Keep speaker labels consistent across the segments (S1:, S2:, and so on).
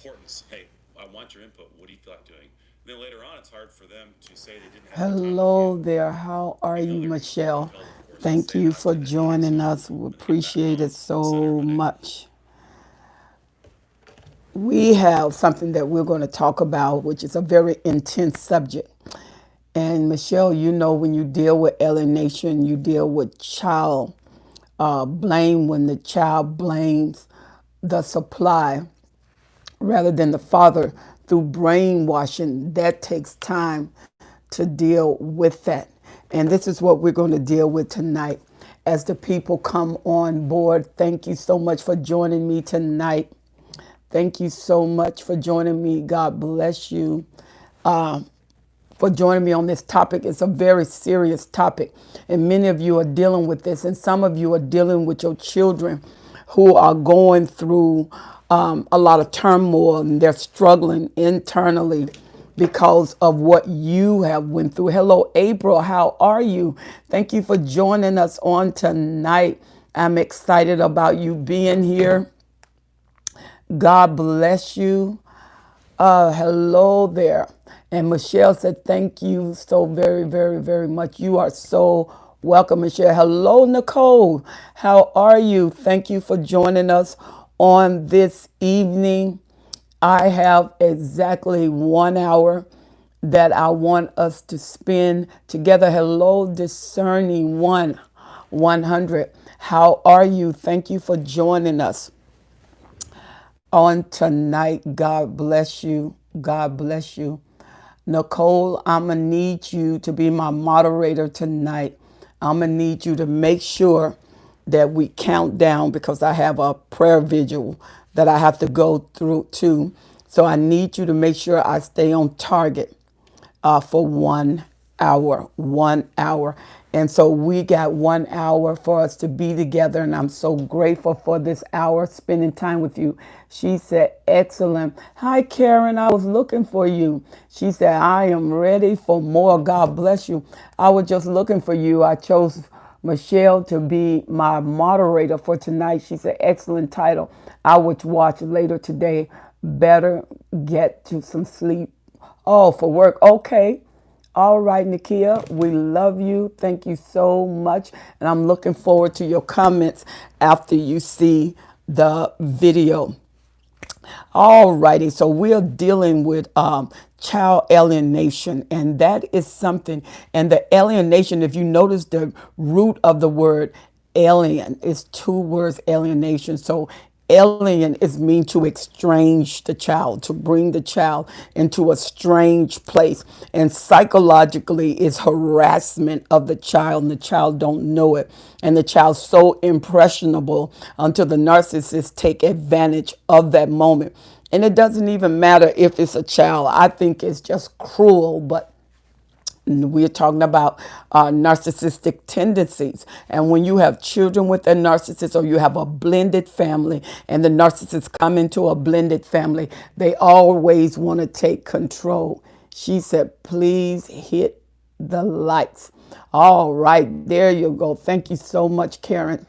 S1: importance. Hey, I want your input. What do you feel like doing? And then later on, it's hard for them to say they didn't have any time with you.
S2: Hello there. How are
S1: You know
S2: you,
S1: they're
S2: Michelle?
S1: compelled, of course, to
S2: Thank
S1: say
S2: you
S1: that
S2: for
S1: to defend
S2: joining
S1: someone
S2: us. We
S1: when they get back
S2: appreciate it
S1: home, etc.
S2: so
S1: But
S2: much. We have something that we're going to talk about, which is a very intense subject. And Michelle, you know, when you deal with alienation, you deal with child blame when the child blames the supply rather than the father through brainwashing. That takes time to deal with that. And this is what we're going to deal with tonight. As the people come on board, thank you so much for joining me tonight. Thank you so much for joining me. God bless you for joining me on this topic. It's a very serious topic, and many of you are dealing with this, and some of you are dealing with your children who are going through a lot of turmoil and they're struggling internally because of what you have went through. Hello, April. How are you? Thank you for joining us on tonight. I'm excited about you being here. God bless you. Hello there. And Michelle said, thank you so very, very, very much. You are so welcome, Michelle. Hello, Nicole. How are you? Thank you for joining us on this evening. I have exactly 1 hour that I want us to spend together. Hello, discerning one, 100. How are you? Thank you for joining us on tonight. God bless you. God bless you. Nicole, I'm going to need you to be my moderator tonight. I'm going to need you to make sure that we count down because I have a prayer vigil that I have to go through too. So I need you to make sure I stay on target for 1 hour, 1 hour. And so we got 1 hour for us to be together. And I'm so grateful for this hour spending time with you. She said, excellent. Hi, Karen. I was looking for you. She said, I am ready for more. God bless you. I was just looking for you. I chose Michelle to be my moderator for tonight. She said, excellent title. I would watch later today. Better get to some sleep. Oh, for work. Okay. All right, Nakia, we love you. Thank you so much. And I'm looking forward to your comments after you see the video. All righty. So we're dealing with child alienation, and that is something. And the alienation, if you notice the root of the word alien, is two words alienation. So alien is mean to estrange the child, to bring the child into a strange place. And psychologically is harassment of the child, and the child don't know it. And the child's so impressionable until the narcissist take advantage of that moment. And it doesn't even matter if it's a child. I think it's just cruel, but we're talking about narcissistic tendencies. And when you have children with a narcissist, or you have a blended family and the narcissists come into a blended family, they always want to take control. She said, please hit the lights. All right, there you go. Thank you so much, Karen.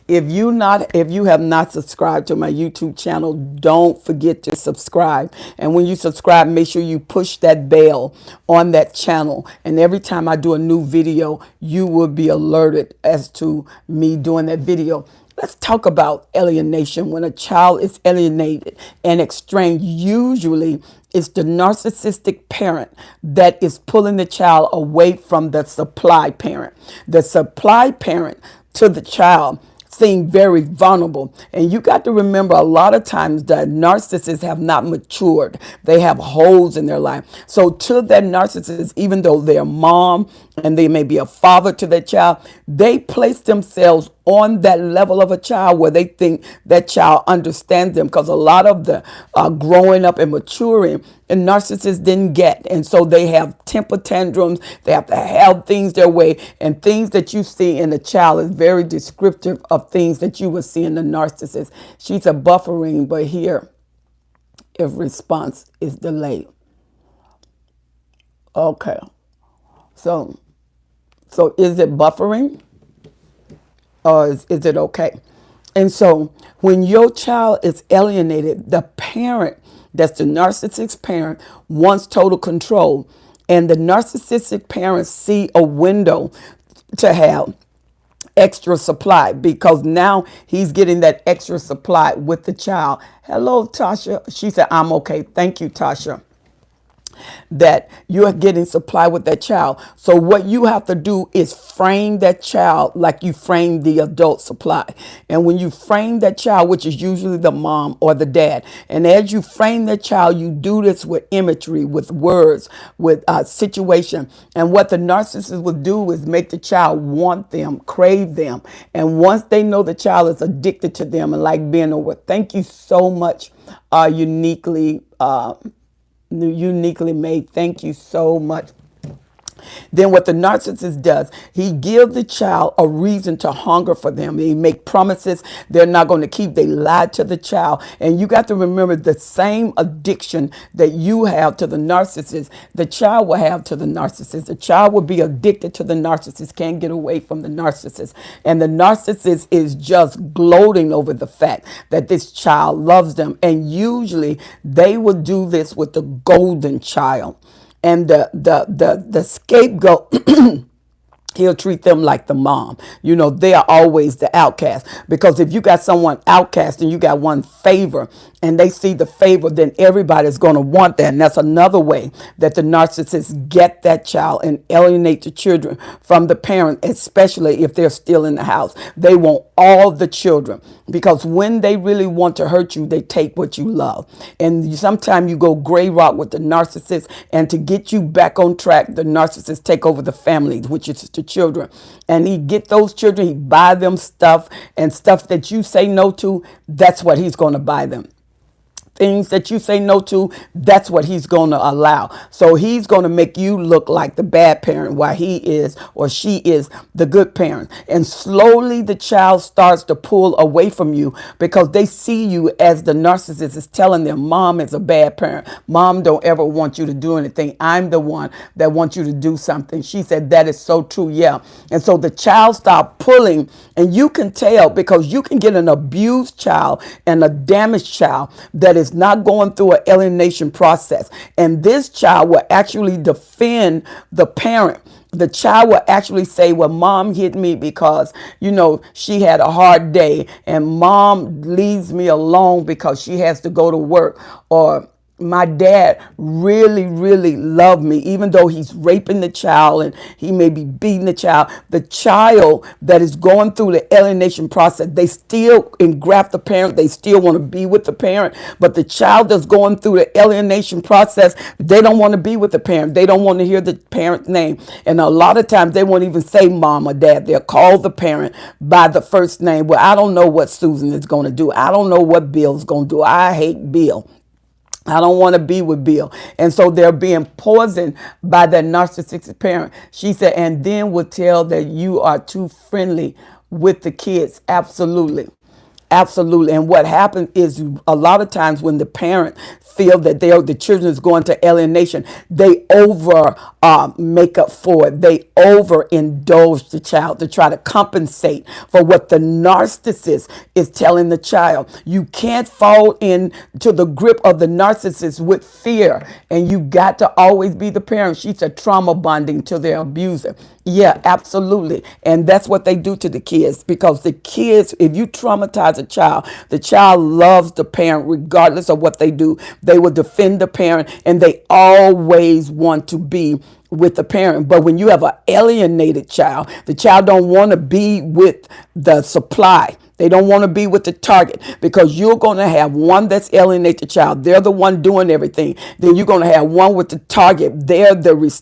S2: If you have not subscribed to my YouTube channel, don't forget to subscribe. And when you subscribe, make sure you push that bell on that channel. And every time I do a new video, you will be alerted as to me doing that video. Let's talk about alienation. When a child is alienated and estranged, usually it's the narcissistic parent that is pulling the child away from the supply parent. The supply parent to the child seem very vulnerable. And you got to remember, a lot of times the narcissists have not matured. They have holes in their life. So to that narcissist, even though they're mom and they may be a father to their child, they place themselves on that level of a child where they think that child understands them, because a lot of the growing up and maturing and narcissists didn't get, and so they have temper tantrums. They have to have things their way, and things that you see in the child is very descriptive of things that you will see in the narcissist. She's a buffering, but here, if response is delayed. Okay, so is it buffering, or is it okay? And so when your child is alienated, the parent, that's the narcissistic parent, wants total control. And the narcissistic parents see a window to have extra supply because now he's getting that extra supply with the child. Hello, Tasha. She said, I'm okay. Thank you, Tasha, that you are getting supply with that child. So what you have to do is frame that child like you frame the adult supply. And when you frame that child, which is usually the mom or the dad, and as you frame that child, you do this with imagery, with words, with situation. And what the narcissist will do is make the child want them, crave them. And once they know the child is addicted to them and like being over. Thank you so much, uniquely made. Thank you so much. Then what the narcissist does, he gives the child a reason to hunger for them. He make promises they're not going to keep. They lie to the child. And you got to remember the same addiction that you have to the narcissist, the child will have to the narcissist. The child will be addicted to the narcissist, can't get away from the narcissist. And the narcissist is just gloating over the fact that this child loves them. And usually they will do this with the golden child. And the scapegoat, he'll treat them like the mom. You know, they are always the outcast. Because if you got someone outcast and you got one favor and they see the favor, then everybody's going to want that. And that's another way that the narcissists get that child and alienate the children from the parent, especially if they're still in the house. They want all the children because when they really want to hurt you, they take what you love. And sometimes you go gray rock with the narcissist, and to get you back on track, the narcissist take over the family, which is the children. And he get those children, he buy them stuff, and stuff that you say no to, that's what he's going to buy them. Things that you say no to, that's what he's going to allow. So he's going to make you look like the bad parent while he is or she is the good parent. And slowly the child starts to pull away from you because they see you as the narcissist is telling them, mom is a bad parent. Mom don't ever want you to do anything. I'm the one that wants you to do something. She said, that is so true. Yeah. And so the child start pulling, and you can tell because you can get an abused child and a damaged child that is not going through an alienation process. And this child will actually defend the parent. The child will actually say, well, mom hit me because, she had a hard day, and mom leaves me alone because she has to go to work, or my dad really, really loved me, even though he's raping the child and he may be beating the child. The child that is going through the alienation process, they still engraft the parent. They still want to be with the parent. But the child that's going through the alienation process, they don't want to be with the parent. They don't want to hear the parent's name. And a lot of times they won't even say mom or dad. They'll call the parent by the first name. Well, I don't know what Susan is going to do. I don't know what Bill's going to do. I hate Bill. I don't want to be with Bill. And so they're being poisoned by that narcissistic parent. She said, and then will tell that you are too friendly with the kids. Absolutely. Absolutely. And what happens is a lot of times when the parent feel that the children is going to alienation, they over make up for it. They overindulge the child to try to compensate for what the narcissist is telling the child. You can't fall into the grip of the narcissist with fear, and you got to always be the parent. She's a trauma bonding to their abuser. Yeah, absolutely. And that's what they do to the kids, because the kids, if you traumatize a child, the child loves the parent regardless of what they do. They will defend the parent, and they always want to be with the parent. But when you have an alienated child, the child don't want to be with the supply. They don't want to be with the target, because you're going to have one that's alienated the child. They're the one doing everything. Then you're going to have one with the target. They're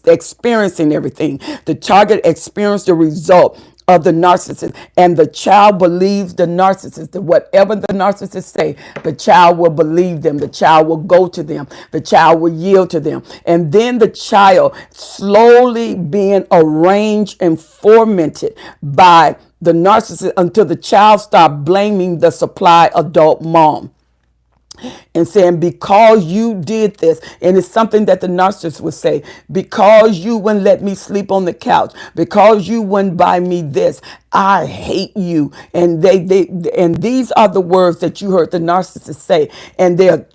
S2: experiencing everything. The target experienced the result of the narcissist, and the child believes the narcissist. That whatever the narcissist say, the child will believe them. The child will go to them. The child will yield to them. And then the child slowly being arranged and fomented by the narcissist until the child start blaming the supply adult mom. and saying, because you did this, and it's something that the narcissist would say, because you wouldn't let me sleep on the couch, because you wouldn't buy me this, I hate you. And and these are the words that you heard the narcissist say, and they're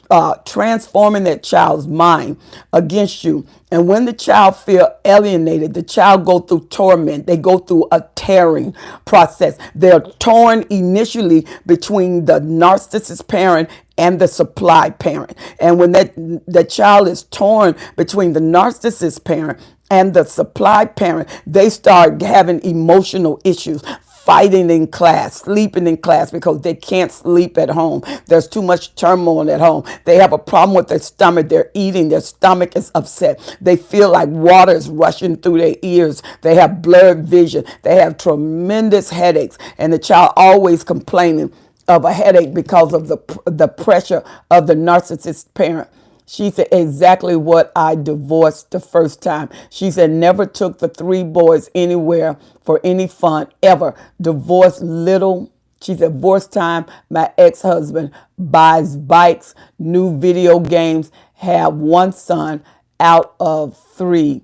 S2: transforming that child's mind against you. And when the child feel alienated, the child go through torment. They go through a tearing process. They're torn initially between the narcissist parent and the supply parent. And when the child is torn between the narcissist parent and the supply parent, they start having emotional issues, fighting in class, sleeping in class because they can't sleep at home. There's too much turmoil at home. They have a problem with their stomach. They're eating. Their stomach is upset. They feel like water is rushing through their ears. They have blurred vision. They have tremendous headaches. And the child always complaining of a headache because of the pressure of the narcissist parent. She said, exactly what I divorced the first time. She said, never took the three boys anywhere for any fun, ever. Divorced little. She said, divorce time, my ex-husband buys bikes, new video games, have one son out of three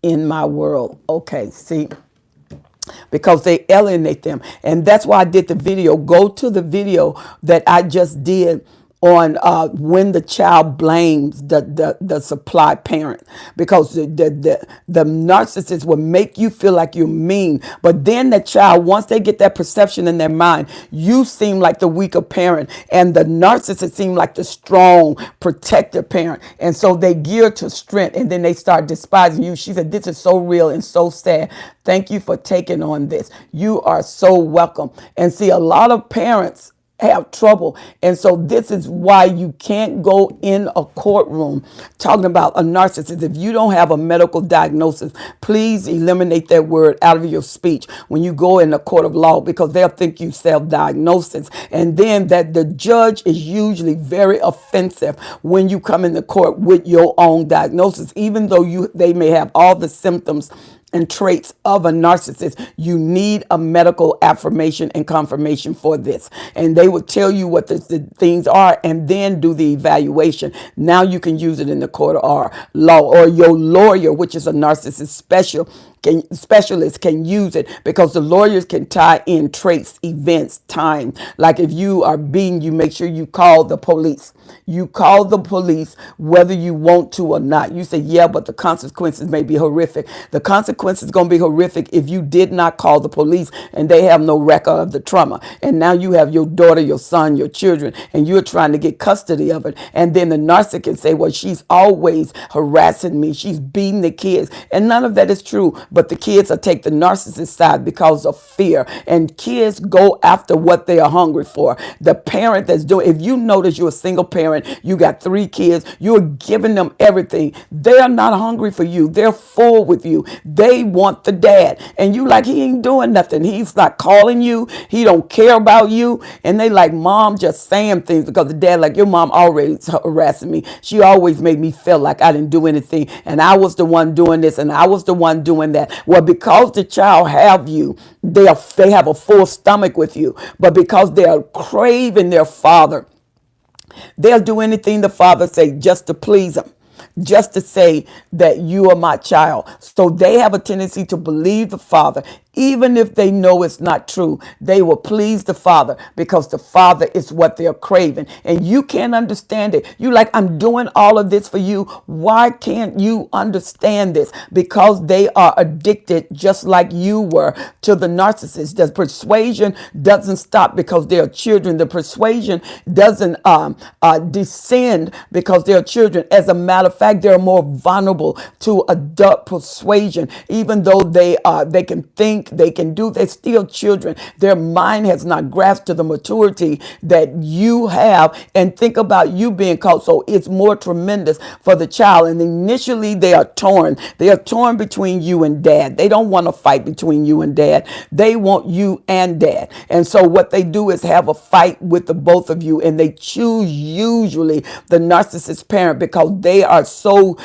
S2: in my world. Okay, see, because they alienate them. And that's why I did the video. Go to the video that I just did on when the child blames the supply parent, because the narcissist will make you feel like you're mean. But then the child, once they get that perception in their mind, you seem like the weaker parent, and the narcissist seem like the strong protective parent. And so they gear to strength, and then they start despising you. She said, this is so real and so sad. Thank you for taking on this. You are so welcome. And see, a lot of parents have trouble. And so this is why you can't go in a courtroom talking about a narcissist. If you don't have a medical diagnosis, please eliminate that word out of your speech when you go in a court of law, because they'll think you self-diagnosis. And then that the judge is usually very offensive when you come in the court with your own diagnosis, even though they may have all the symptoms and traits of a narcissist. You need a medical affirmation and confirmation for this. And they will tell you what the things are and then do the evaluation. Now you can use it in the court of law, or your lawyer, which is a narcissist specialist, can use it, because the lawyers can tie in traits, events, time. Like if you are beaten, you make sure you call the police. You call the police whether you want to or not. You say, yeah, but the consequences may be horrific. The consequences is going to be horrific if you did not call the police and they have no record of the trauma. And now you have your daughter, your son, your children, and you're trying to get custody of it. And then the narcissist can say, well, she's always harassing me. She's beating the kids. And none of that is true. But the kids will take the narcissist side because of fear. And kids go after what they are hungry for. The parent that's doing, if you notice you're a single parent, you got 3 kids, you're giving them everything. They're not hungry for you. They're full with you. They want the dad. And you like, he ain't doing nothing. He's not calling you. He don't care about you. And they like, mom just saying things, because the dad like, your mom always harassing me. She always made me feel like I didn't do anything. And I was the one doing this and I was the one doing that. Well, because the child have you, they have a full stomach with you. But because they are craving their father, they'll do anything the father say just to please him, just to say that you are my child. So they have a tendency to believe the father. Even if they know it's not true, they will please the father because the father is what they're craving. And you can't understand it. You like, I'm doing all of this for you. Why can't you understand this? Because they are addicted, just like you were, to the narcissist. The persuasion doesn't stop because they're children. The persuasion doesn't descend because they're children. As a matter of fact, they're more vulnerable to adult persuasion. Even though they can think, they can do, they're still children. Their mind has not grasped to the maturity that you have. And think about you being caught. So it's more tremendous for the child. And initially they are torn. They are torn between you and dad. They don't want to fight between you and dad. They want you and dad. And so what they do is have a fight with the both of you. And they choose usually the narcissist parent because they are so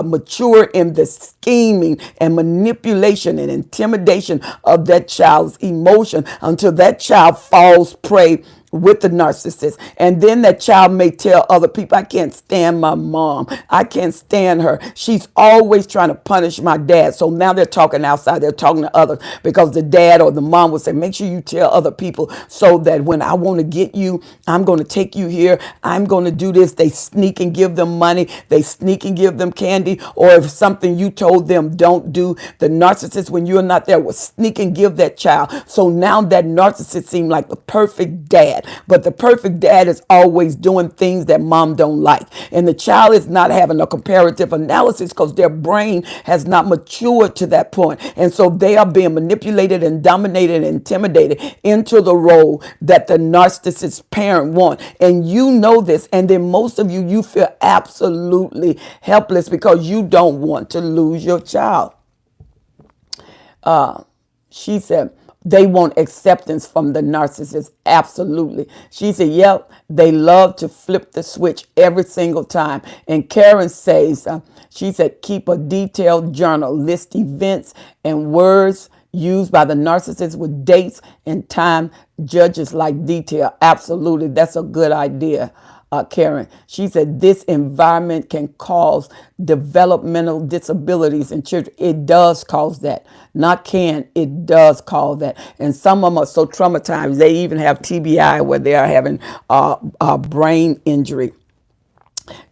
S2: mature in the scheming and manipulation and intimidation of that child's emotion until that child falls prey with the narcissist. And then that child may tell other people, I can't stand my mom. I can't stand her. She's always trying to punish my dad. So now they're talking outside. They're talking to others because the dad or the mom will say, make sure you tell other people so that when I want to get you, I'm going to take you here. I'm going to do this. They sneak and give them money. They sneak and give them candy. Or if something you told them don't do, the narcissist, when you're not there, will sneak and give that child. So now that narcissist seems like the perfect dad. But the perfect dad is always doing things that mom don't like. And the child is not having a comparative analysis because their brain has not matured to that point. And so they are being manipulated and dominated and intimidated into the role that the narcissist parent want. And you know this. And then most of you, you feel absolutely helpless because you don't want to lose your child. She said, they want acceptance from the narcissist. Absolutely. She said, yep, they love to flip the switch every single time. And Karen says, she said, keep a detailed journal, list events and words used by the narcissist with dates and time. Judges like detail. Absolutely. That's a good idea. Karen. She said this environment can cause developmental disabilities in children. It does cause that. Not can, it does cause that. And some of them are so traumatized, they even have TBI where they are having brain injury.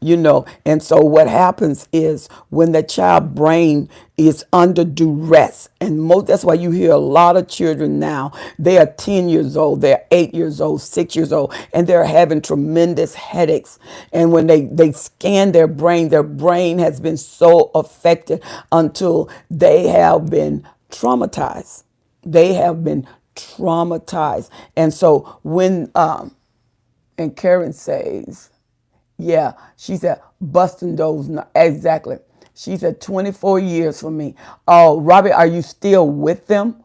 S2: And so what happens is when the child brain is under duress, and that's why you hear a lot of children now, they are 10 years old, they're 8 years old, 6 years old, and they're having tremendous headaches. And when they scan their brain has been so affected until they have been traumatized. They have been traumatized. And so and Karen says, yeah, she said, busting those. Exactly. She said, 24 years for me. Oh, Robbie, are you still with them?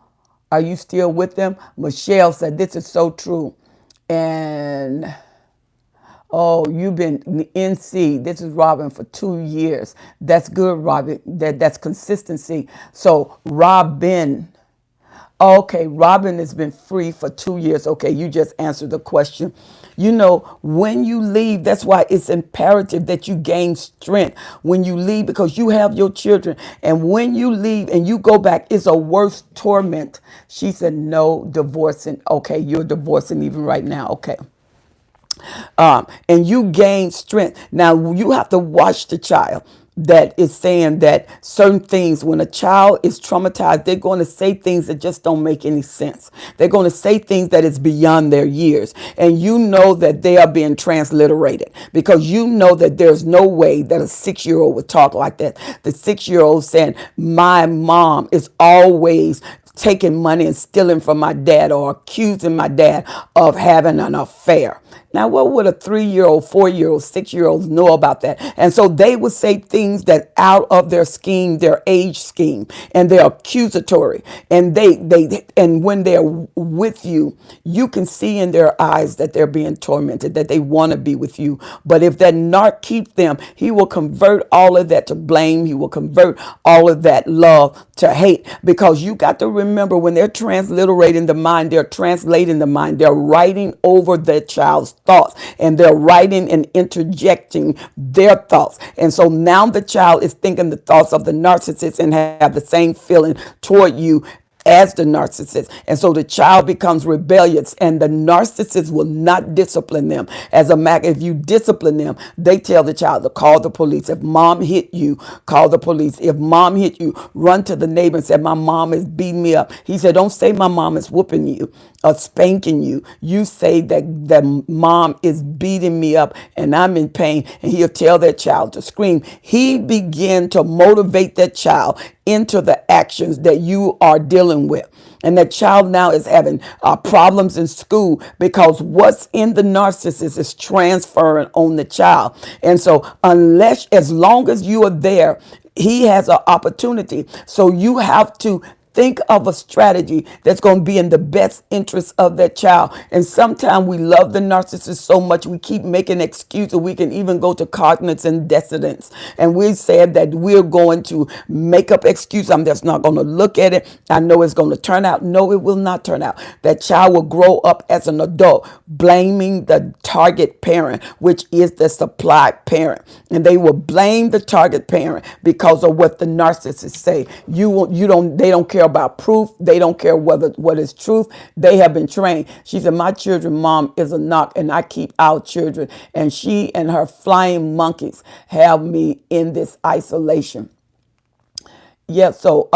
S2: Are you still with them? Michelle said, this is so true. And, oh, you've been NC. This is Robin for 2 years. That's good, Robin. That's consistency. So, Robin. Okay, Robin has been free for 2 years. Okay, you just answered the question. When you leave, that's why it's imperative that you gain strength when you leave because you have your children. And when you leave and you go back, it's a worse torment. She said, no divorcing. Okay, you're divorcing even right now. Okay. And you gain strength. Now you have to watch the child that is saying that certain things, when a child is traumatized, they're going to say things that just don't make any sense. They're going to say things that is beyond their years. And you know that they are being transliterated because you know that there's no way that a 6-year-old would talk like that. The 6-year-old saying, my mom is always taking money and stealing from my dad or accusing my dad of having an affair. Now, what would a 3-year-old, 4-year-old, 6-year-olds know about that? And so they would say things that out of their scheme, their age scheme, and they're accusatory. And and when they're with you, you can see in their eyes that they're being tormented, that they want to be with you. But if that narc keeps them, he will convert all of that to blame. He will convert all of that love to hate, because you got to remember when they're transliterating the mind, they're translating the mind, they're writing over their child's thoughts, and they're writing and interjecting their thoughts. And so now the child is thinking the thoughts of the narcissist and have the same feeling toward you as the narcissist. And so the child becomes rebellious, and the narcissist will not discipline them. As a matter, if you discipline them, they tell the child to call the police. If mom hit you, call the police. If mom hit you, run to the neighbor and say, my mom is beating me up. He said, don't say my mom is whooping you or spanking you. You say that mom is beating me up and I'm in pain. And he'll tell that child to scream. He began to motivate that child into the actions that you are dealing with. And that child now is having problems in school because what's in the narcissist is transferring on the child. And so as long as you are there, he has an opportunity. So you have to think of a strategy that's going to be in the best interest of that child. And sometimes we love the narcissist so much we keep making excuses. We can even go to cognitive and dissonance, and we said that we're going to make up excuses. I'm just not going to look at it. I know it's going to turn out. No, it will not turn out. That child will grow up as an adult blaming the target parent, which is the supply parent, and they will blame the target parent because of what the narcissists say. They don't care about proof. They don't care what is truth. They have been trained. She said, my children mom is a knock, and I keep our children, and she and her flying monkeys have me in this isolation. Yeah, so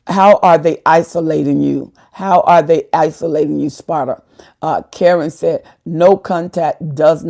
S2: how are they isolating you? How are they isolating you, Sparta? Karen said, no contact does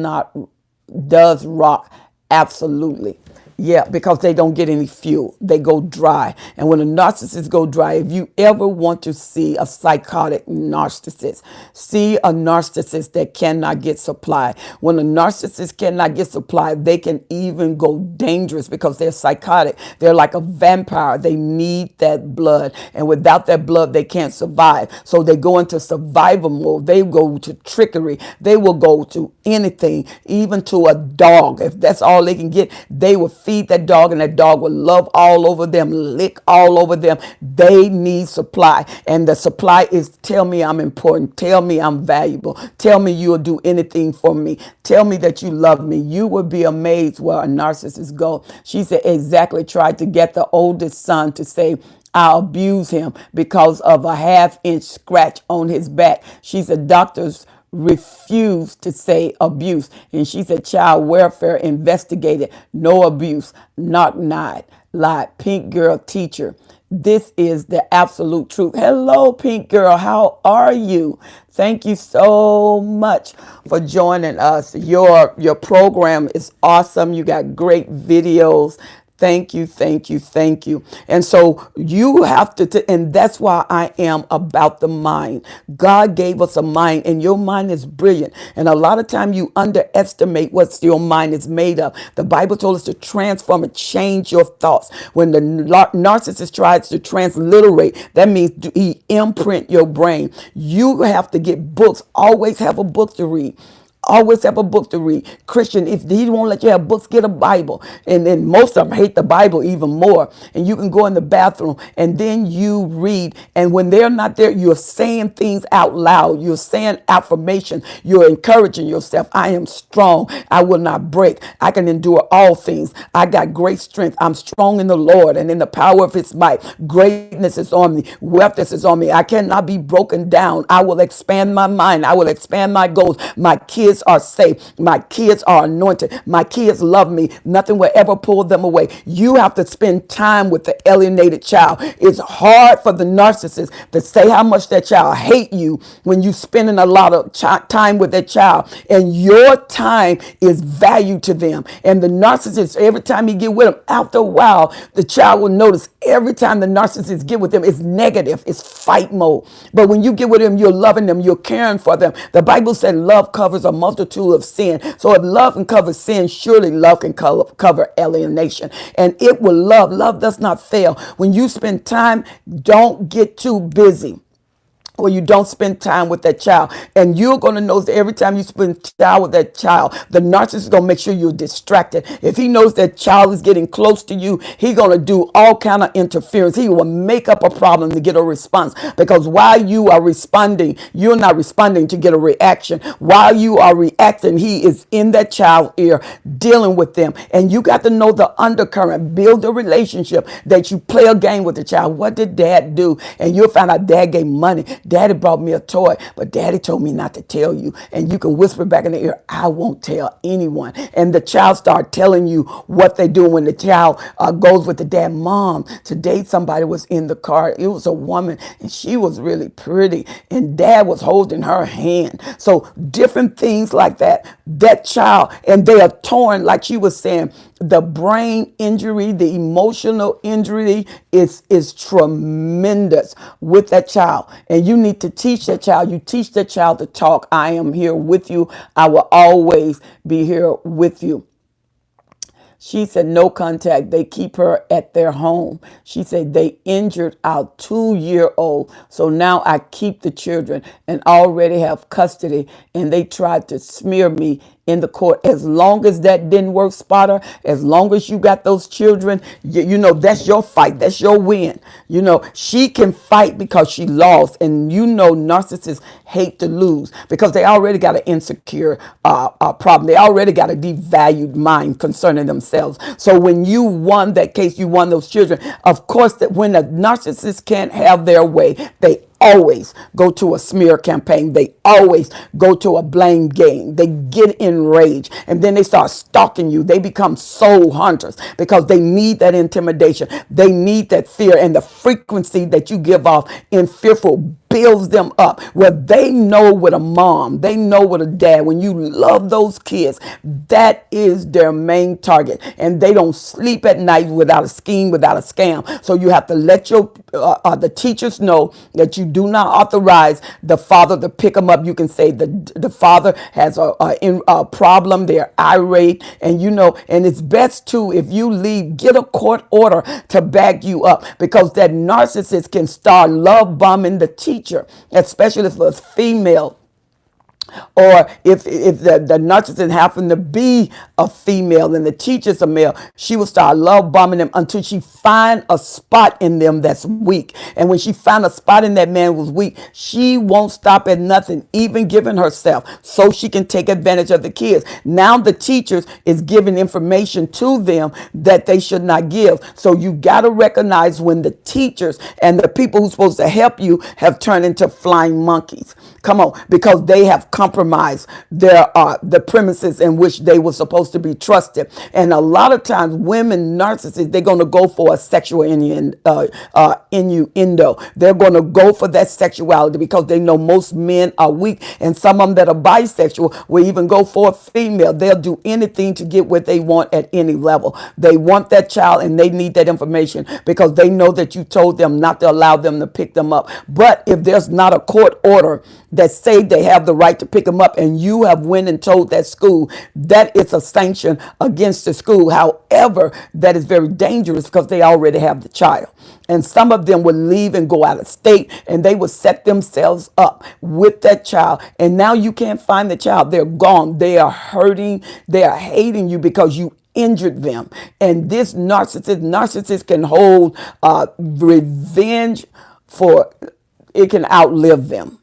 S2: rock. Absolutely. Yeah, because they don't get any fuel. They go dry. And when a narcissist go dry, if you ever want to see a psychotic narcissist, see a narcissist that cannot get supply. When a narcissist cannot get supply, they can even go dangerous because they're psychotic. They're like a vampire. They need that blood. And without that blood, they can't survive. So they go into survival mode. They go to trickery. They will go to anything, even to a dog. If that's all they can get, they will feed that dog, and that dog will love all over them, lick all over them. They need supply, and the supply is tell me I'm important, tell me I'm valuable, tell me you'll do anything for me, tell me that you love me. You would be amazed where a narcissist go. She said exactly, tried to get the oldest son to say, I abuse him because of a half-inch scratch on his back. She said doctors refused to say abuse. And she said child welfare investigated. No abuse. Knock, nod, lied. Pink girl teacher. This is the absolute truth. Hello, Pink girl. How are you? Thank you so much for joining us. Your program is awesome. You got great videos. Thank you, thank you, thank you. And so you have to, and that's why I am about the mind. God gave us a mind, and your mind is brilliant. And a lot of time you underestimate what your mind is made of. The Bible told us to transform and change your thoughts. When the narcissist tries to transliterate, that means he imprint your brain. You have to get books. Always have a book to read. Always have a book to read. Christian, if he won't let you have books, get a Bible. And then most of them hate the Bible even more. And you can go in the bathroom and then you read. And when they're not there, you're saying things out loud. You're saying affirmation. You're encouraging yourself. I am strong. I will not break. I can endure all things. I got great strength. I'm strong in the Lord and in the power of his might. Greatness is on me. Wealth is on me. I cannot be broken down. I will expand my mind. I will expand my goals. My kids are safe. My kids are anointed. My kids love me. Nothing will ever pull them away. You have to spend time with the alienated child. It's hard for the narcissist to say how much that child hate you when you spending a lot of time with that child, and your time is value to them. And the narcissist, every time you get with them, after a while, the child will notice every time the narcissist get with them, it's negative. It's fight mode. But when you get with them, you're loving them. You're caring for them. The Bible said love covers a multitude of sin. So if love can cover sin, surely love can cover alienation. And it will love. Love does not fail. When you spend time, don't get too busy, or you don't spend time with that child. And you're going to notice every time you spend time with that child, the narcissist is going to make sure you're distracted. If he knows that child is getting close to you, he's going to do all kind of interference. He will make up a problem to get a response, because while you are responding, you're not responding to get a reaction. While you are reacting, he is in that child's ear dealing with them. And you got to know the undercurrent, build a relationship, that you play a game with the child. What did dad do? And you'll find out dad gave money. Daddy brought me a toy, but daddy told me not to tell you. And you can whisper back in the ear, I won't tell anyone. And the child start telling you what they do. When the child goes with the dad, mom, today somebody was in the car. It was a woman and she was really pretty, and dad was holding her hand. So different things like that, that child, and they are torn, like she was saying. The brain injury, the emotional injury is tremendous with that child. And you need to teach that child. You teach that child to talk. I am here with you. I will always be here with you. She said no contact. They keep her at their home. She said they injured our 2-year-old. So now I keep the children and already have custody. And they tried to smear me in the court. As long as that didn't work, Spotter, as long as you got those children, you know, that's your fight. That's your win. You know, she can fight because she lost. And you know, narcissists hate to lose because they already got an insecure problem. They already got a devalued mind concerning themselves. So when you won that case, you won those children. Of course, that when a narcissist can't have their way, they always go to a smear campaign. They always go to a blame game. They get enraged and then they start stalking you. They become soul hunters because they need that intimidation. They need that fear, and the frequency that you give off in fearful builds them up where they know with a mom, they know with a dad, when you love those kids, that is their main target, and they don't sleep at night without a scheme, without a scam. So you have to let your the teachers know that you do not authorize the father to pick them up. You can say the father has a problem, they're irate, and you know, and it's best too if you leave, get a court order to back you up, because that narcissist can start love bombing the teacher, especially if it's female. Or if the narcissist happened to be a female and the teacher's a male, she will start love bombing them until she find a spot in them that's weak. And when she find a spot in that man who's weak, she won't stop at nothing, even giving herself, so she can take advantage of the kids. Now the teachers is giving information to them that they should not give. So you got to recognize when the teachers and the people who's supposed to help you have turned into flying monkeys. Come on, because they have compromise the premises in which they were supposed to be trusted. And a lot of times women narcissists, they're going to go for a sexual innuendo. They're going to go for that sexuality because they know most men are weak, and some of them that are bisexual will even go for a female. They'll do anything to get what they want at any level. They want that child and they need that information because they know that you told them not to allow them to pick them up. But if there's not a court order that say they have the right to pick them up, and you have went and told that school, that is a sanction against the school. However, that is very dangerous because they already have the child. And some of them will leave and go out of state, and they will set themselves up with that child. And now you can't find the child. They're gone. They are hurting. They are hating you because you injured them. And this narcissist can hold revenge for, it can outlive them.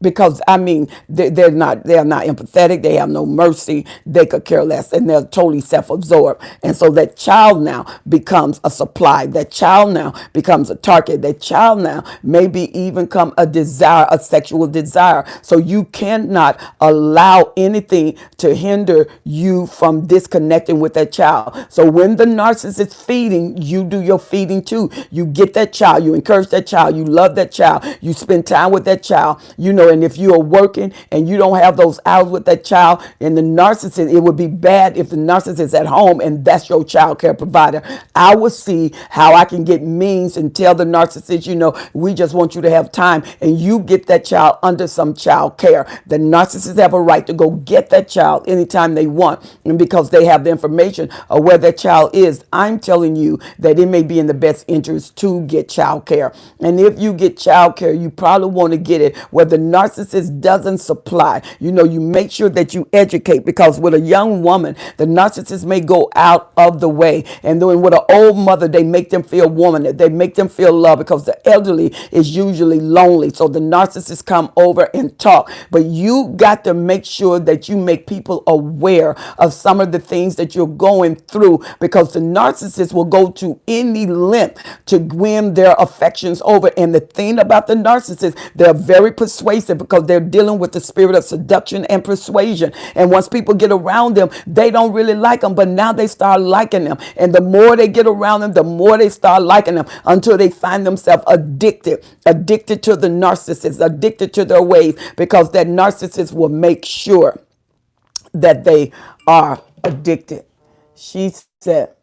S2: Because I mean, they're not empathetic. They have no mercy. They could care less, and they're totally self-absorbed. And so that child now becomes a supply. That child now becomes a target. That child now maybe even come a desire, a sexual desire. So you cannot allow anything to hinder you from disconnecting with that child. So when the narcissist is feeding, you do your feeding too. You get that child. You encourage that child. You love that child. You spend time with that child. You know. And if you are working and you don't have those hours with that child, and the narcissist, it would be bad if the narcissist is at home and that's your child care provider. I will see how I can get means and tell the narcissist, you know, we just want you to have time, and you get that child under some child care. The narcissists have a right to go get that child anytime they want. And because they have the information of where that child is, I'm telling you that it may be in the best interest to get child care. And if you get child care, you probably want to get it where the narcissist doesn't supply. You know, you make sure that you educate, because with a young woman, the narcissist may go out of the way. And then with an old mother, they make them feel woman. They make them feel love, because the elderly is usually lonely. So the narcissists come over and talk. But you got to make sure that you make people aware of some of the things that you're going through, because the narcissist will go to any length to win their affections over. And the thing about the narcissist, they're very persuasive, because they're dealing with the spirit of seduction and persuasion. And once people get around them, they don't really like them, but now they start liking them. And the more they get around them, the more they start liking them, until they find themselves addicted to the narcissist, addicted to their ways, because that narcissist will make sure that they are addicted. She said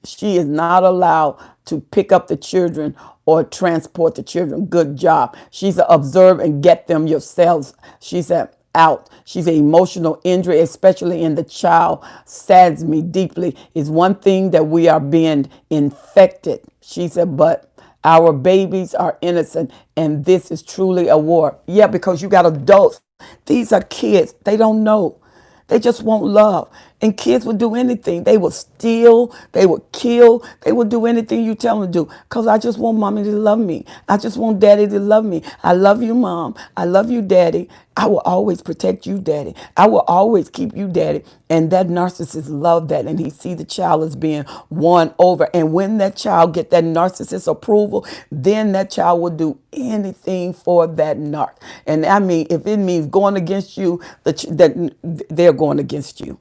S2: she is not allowed to pick up the children or transport the children. Good job. She said, observe and get them yourselves. She said, out. She said emotional injury, especially in the child, saddens me deeply. Is one thing that we are being infected. She said, but our babies are innocent, and this is truly a war. Yeah, because you got adults. These are kids. They don't know. They just want love. And kids would do anything. They would steal. They would kill. They would do anything you tell them to do. Because I just want mommy to love me. I just want daddy to love me. I love you, mom. I love you, daddy. I will always protect you, daddy. I will always keep you, daddy. And that narcissist love that. And he see the child as being won over. And when that child get that narcissist approval, then that child will do anything for that narc. And I mean, if it means going against you, that they're going against you.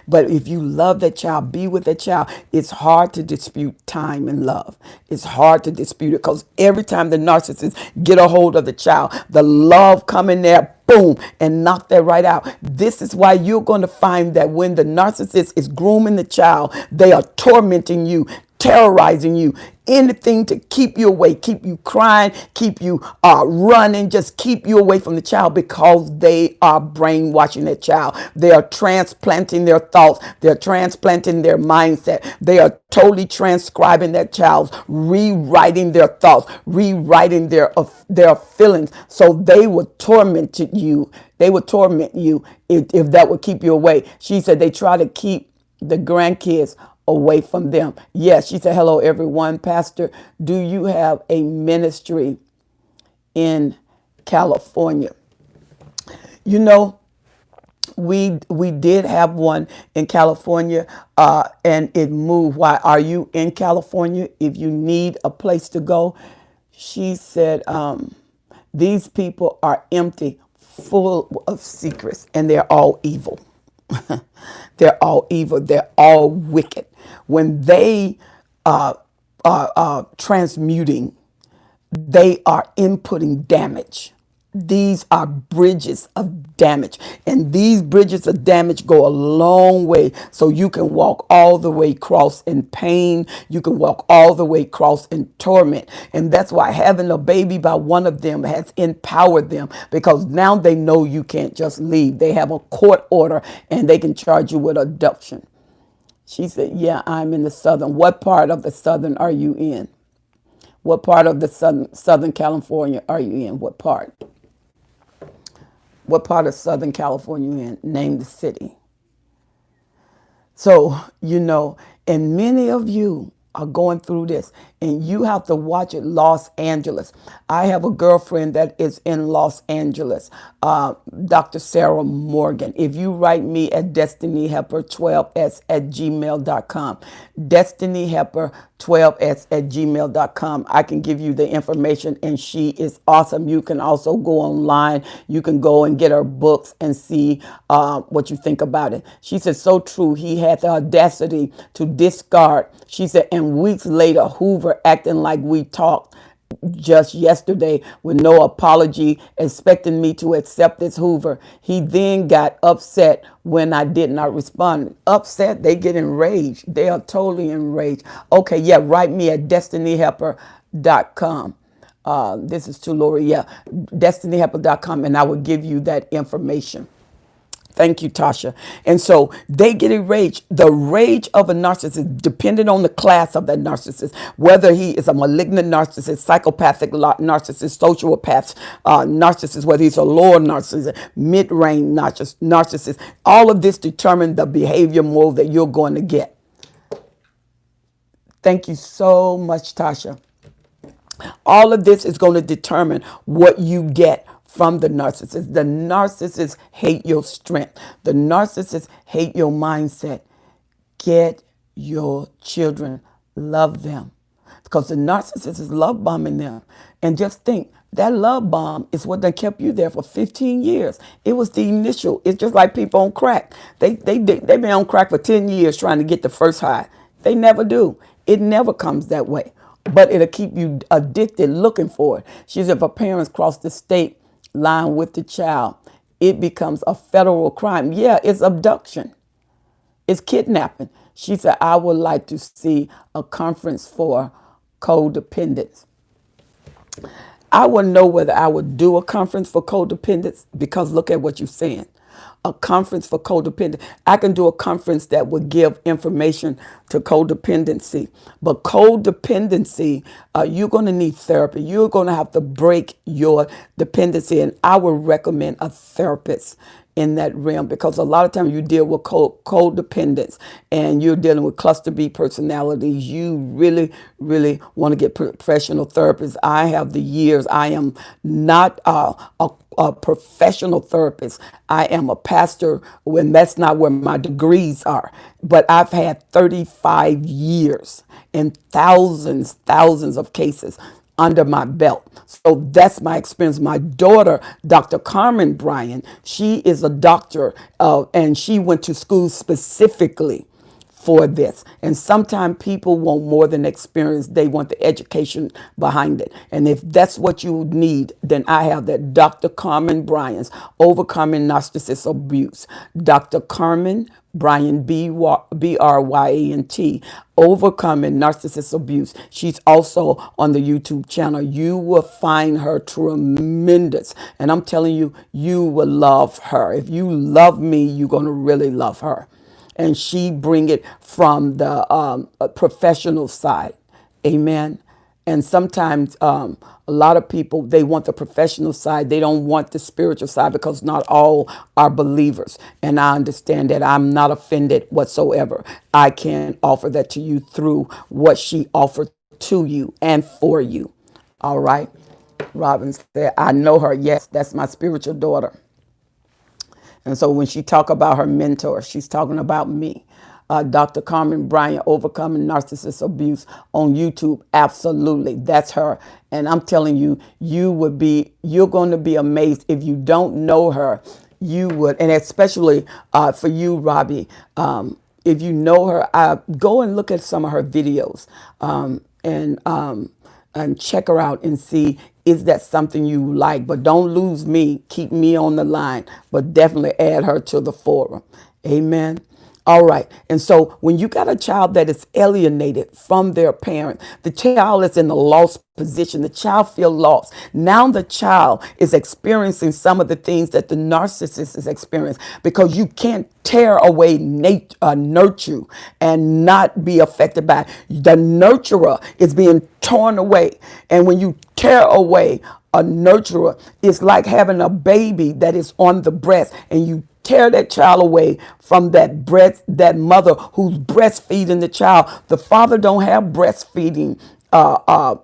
S2: But if you love that child, be with that child. It's hard to dispute time and love. It's hard to dispute it because every time the narcissist get a hold of the child, the love come in there, boom, and knock that right out. This is why you're going to find that when the narcissist is grooming the child, they are tormenting you, terrorizing you, anything to keep you away, keep you crying, keep you running, just keep you away from the child because they are brainwashing that child. They are transplanting their thoughts. They're transplanting their mindset. They are totally transcribing that child, rewriting their thoughts, rewriting their feelings. So they would torment you. They would torment you if that would keep you away. She said they try to keep the grandkids away from them. Yes, she said, hello, everyone. Pastor, do you have a ministry in California? You know, we did have one in California, and it moved. Why are you in California? If you need a place to go, she said, these people are empty, full of secrets, and they're all evil. They're all evil. They're all wicked. When they are transmuting, they are inputting damage. These are bridges of damage. And these bridges of damage go a long way. So you can walk all the way across in pain. You can walk all the way across in torment. And that's why having a baby by one of them has empowered them, because now they know you can't just leave. They have a court order and they can charge you with abduction. She said, yeah, I'm in the southern. What part of the southern are you in? What part of the Southern California are you in? What part? What part of Southern California you in? Name the city. So, and many of you are going through this, and you have to watch it. Los Angeles. I have a girlfriend that is in Los Angeles, Dr. Sarah Morgan. If you write me at destinyhelper12s@gmail.com, destinyhelper12s@gmail.com, I can give you the information, and she is awesome. You can also go online. You can go and get her books and see what you think about it. She said, so true. He had the audacity to discard. She said, and weeks later, Hoover acting like we talked just yesterday with no apology, expecting me to accept this Hoover. He then got upset when I did not respond. Upset, they get enraged. They are totally enraged. Okay, yeah, write me at destinyhelper.com. This is to Lori, yeah, destinyhelper.com, and I will give you that information. Thank you, Tasha. And so they get enraged. The rage of a narcissist, depending on the class of that narcissist, whether he is a malignant narcissist, psychopathic narcissist, sociopath narcissist, whether he's a lower narcissist, mid-range narcissist, all of this determines the behavior mode that you're going to get. Thank you so much, Tasha. All of this is going to determine what you get from the narcissist. The narcissists hate your strength. The narcissists hate your mindset. Get your children. Love them. Because the narcissist is love bombing them. And just think, that love bomb is what they kept you there for 15 years. It was the initial. It's just like people on crack. They've been on crack for 10 years trying to get the first high. They never do. It never comes that way. But it'll keep you addicted looking for it. She said if a parents cross the state line with the child, it becomes a federal crime. Yeah, it's abduction. It's kidnapping. She said, I would like to see a conference for codependence. I wouldn't know whether I would do a conference for codependents because look at what you're saying. A conference for codependent. I can do a conference that would give information to codependency. But codependency, you're going to need therapy. You're going to have to break your dependency. And I would recommend a therapist in that realm because a lot of times you deal with codependence and you're dealing with cluster B personalities. You really, really want to get professional therapists. I have the years. I am not a professional therapist. I am a pastor when that's not where my degrees are. But I've had 35 years and thousands of cases under my belt. So that's my experience. My daughter, Dr. Carmen Bryan, she is a doctor and she went to school specifically for this. And sometimes people want more than experience. They want the education behind it. And if that's what you need, then I have that Dr. Carmen Bryan's Overcoming Narcissist Abuse. Dr. Carmen Bryan, Bryant, Overcoming Narcissist Abuse. She's also on the YouTube channel. You will find her tremendous. And I'm telling you, you will love her. If you love me, you're going to really love her. And she bring it from the professional side. Amen. And sometimes a lot of people, they want the professional side. They don't want the spiritual side because not all are believers. And I understand that. I'm not offended whatsoever. I can offer that to you through what she offered to you and for you. All right. Robin said, I know her. Yes, that's my spiritual daughter. And so when she talk about her mentor, she's talking about me. Dr. Carmen Bryan, Overcoming Narcissist Abuse on YouTube. Absolutely. That's her. And I'm telling you, you're going to be amazed. If you don't know her, you would. And especially for you, Robbie, if you know her, go and look at some of her videos and check her out and see is that something you like. But don't lose me. Keep me on the line, but definitely add her to the forum. Amen. All right. And so when you got a child that is alienated from their parent, the child is in a lost position. The child feels lost. Now the child is experiencing some of the things that the narcissist is experiencing because you can't tear away nurture and not be affected by it. The nurturer is being torn away. And when you tear away a nurturer, it's like having a baby that is on the breast and you tear that child away from that breast, that mother who's breastfeeding the child. The father don't have breastfeeding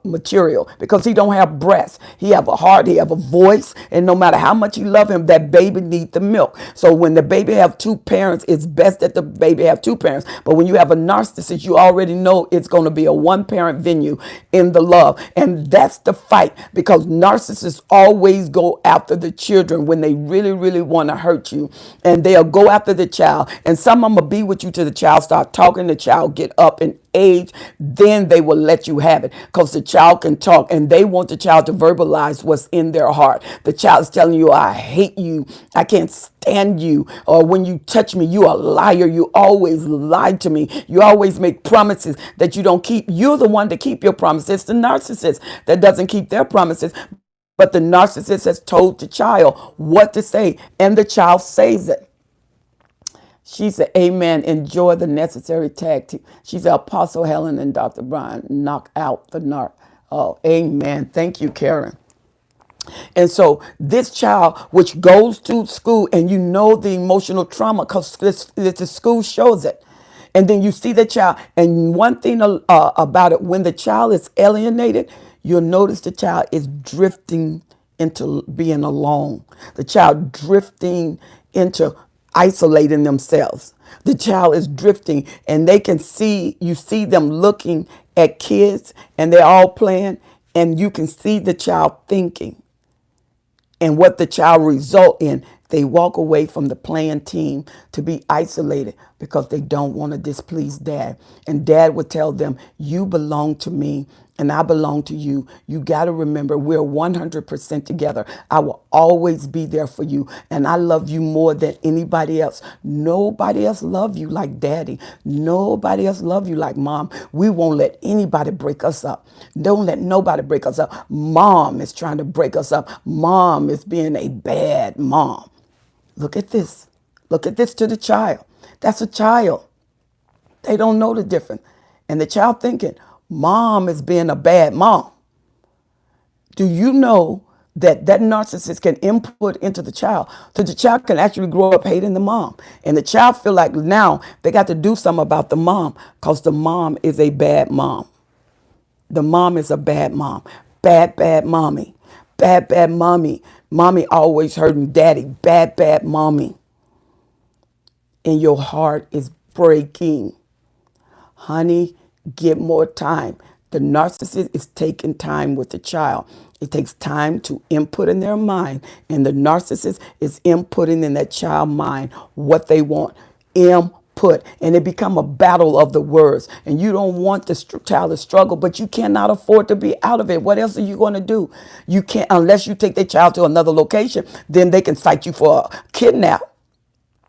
S2: material because he don't have breasts. He have a heart, he have a voice, and no matter how much you love him, that baby need the milk. So when the baby have two parents, it's best that the baby have two parents. But when you have a narcissist, you already know it's going to be a one parent venue in the love. And that's the fight because narcissists always go after the children when they really, really want to hurt you. And they'll go after the child. And some of them will be with you till the child start talking, the child get up and age, then they will let you have it because the child can talk and they want the child to verbalize what's in their heart. The child is telling you, I hate you, I can't stand you, or when you touch me, you a liar, you always lied to me, you always make promises that you don't keep. You're the one to keep your promises. It's the narcissist that doesn't keep their promises. But the narcissist has told the child what to say and the child says it. She said, amen, enjoy the necessary tag team. She said, Apostle Helen and Dr. Brian knock out the narc. Oh, amen. Thank you, Karen. And so this child, which goes to school, and you know the emotional trauma because the school shows it. And then you see the child. And one thing about it, when the child is alienated, you'll notice the child is drifting into being alone. The child drifting into isolating themselves. The child is drifting and they can see, you see them looking at kids and they're all playing and you can see the child thinking and what the child result in. They walk away from the playing team to be isolated. because they don't want to displease dad. And dad would tell them, you belong to me and I belong to you. You got to remember we're 100% together. I will always be there for you. And I love you more than anybody else. Nobody else love you like daddy. Nobody else love you like mom. We won't let anybody break us up. Don't let nobody break us up. Mom is trying to break us up. Mom is being a bad mom. Look at this. Look at this to the child. That's a child. They don't know the difference. And the child thinking, mom is being a bad mom. Do you know that that narcissist can input into the child so the child can actually grow up hating the mom? And the child feel like now they got to do something about the mom because the mom is a bad mom. The mom is a bad mom. Bad, bad mommy. Bad, bad mommy. Mommy always hurting daddy. Bad, bad mommy. And your heart is breaking. Honey, get more time. The narcissist is taking time with the child. It takes time to input in their mind, and the narcissist is inputting in that child mind what they want. Input, and it become a battle of the words. And you don't want the child to struggle, but you cannot afford to be out of it. What else are you going to do? You can't unless you take the child to another location. Then they can cite you for a kidnap.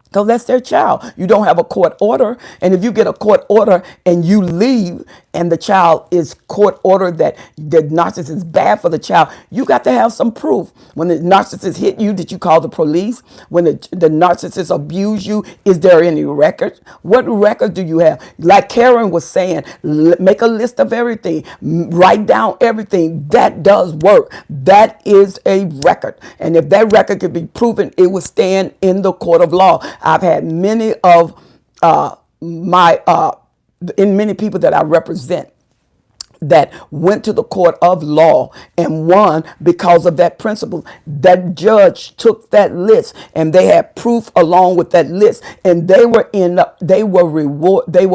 S2: Because that's their child. You don't have a court order. And if you get a court order and you leave and the child is court ordered that the narcissist is bad for the child, you got to have some proof. When the narcissist hit you, did you call the police? When the narcissist abused you, is there any record? What record do you have? Like Karen was saying, make a list of everything. Write down everything. That does work. That is a record. And if that record could be proven, it would stand in the court of law. I've had many of many people that I represent that went to the court of law and won because of that principle. That judge took that list and they had proof along with that list, and they were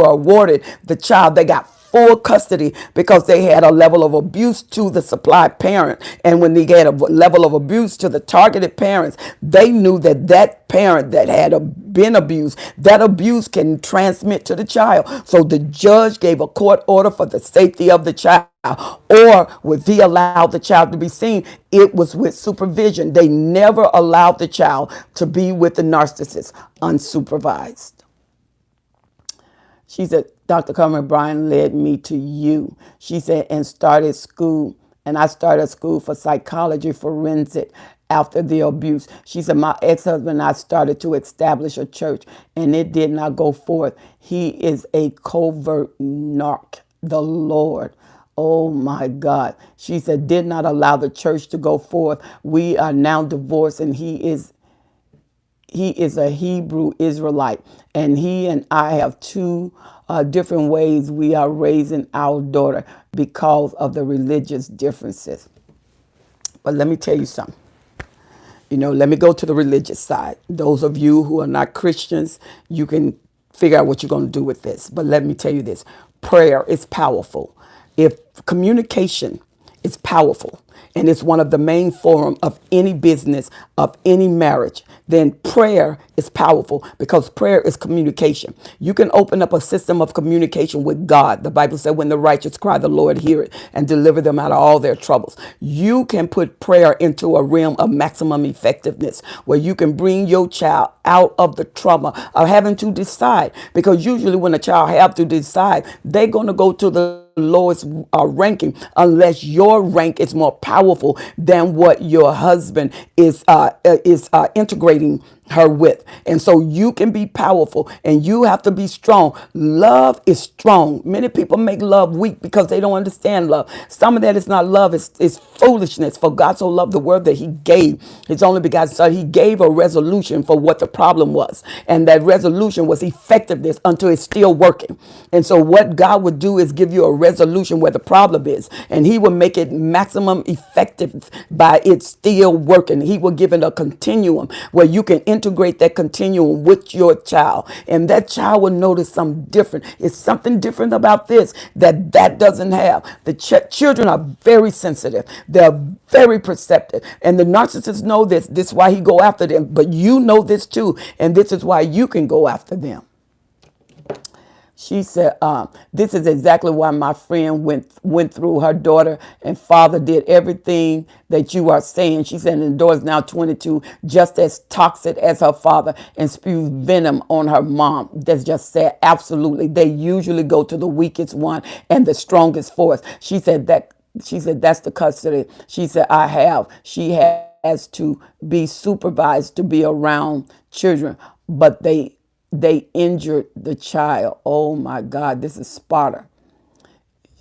S2: awarded the child. They got full custody because they had a level of abuse to the supply parent. And when they had a level of abuse to the targeted parents, they knew that that parent that had been abused, that abuse can transmit to the child. So the judge gave a court order for the safety of the child. Or if he allowed the child to be seen, it was with supervision. They never allowed the child to be with the narcissist unsupervised. She said, Dr. Carmen Bryan led me to you. She said, and started school. And I started school for psychology forensic after the abuse. She said, my ex-husband and I started to establish a church, and it did not go forth. He is a covert narc, the Lord. Oh my God. She said, did not allow the church to go forth. We are now divorced, and he is a Hebrew Israelite, and he and I have two different ways we are raising our daughter because of the religious differences. But let me tell you something. Let me go to the religious side. Those of you who are not Christians, you can figure out what you're going to do with this. But let me tell you this. Prayer is powerful. If communication is powerful, and it's one of the main forum of any business, of any marriage, then prayer is powerful because prayer is communication. You can open up a system of communication with God. The Bible said when the righteous cry, the Lord hear it and deliver them out of all their troubles. You can put prayer into a realm of maximum effectiveness where you can bring your child out of the trauma of having to decide. Because usually when a child have to decide, they're going to go to the lowest ranking unless your rank is more powerful than what your husband is integrating her with. And so you can be powerful and you have to be strong. Love is strong. Many people make love weak because they don't understand love. Some of that is not love, it's foolishness. For God so loved the world that he gave his only begotten son. He gave a resolution for what the problem was. And that resolution was effectiveness until it's still working. And so what God would do is give you a resolution where the problem is, and he will make it maximum effective by it still working. He will give it a continuum where you can integrate that continuum with your child, and that child will notice something different. It's something different about this that doesn't have. The children are very sensitive. They're very perceptive, and the narcissists know this. This is why he go after them, but you know this too, and this is why you can go after them. She said, this is exactly why my friend went through. Her daughter and father did everything that you are saying. She said, and the daughter's now 22, just as toxic as her father, and spews venom on her mom. That's just sad. Absolutely. They usually go to the weakest one and the strongest force. She said, that's the custody. She said, I have. She has to be supervised to be around children, but they injured the child. Oh my God, this is Sparta.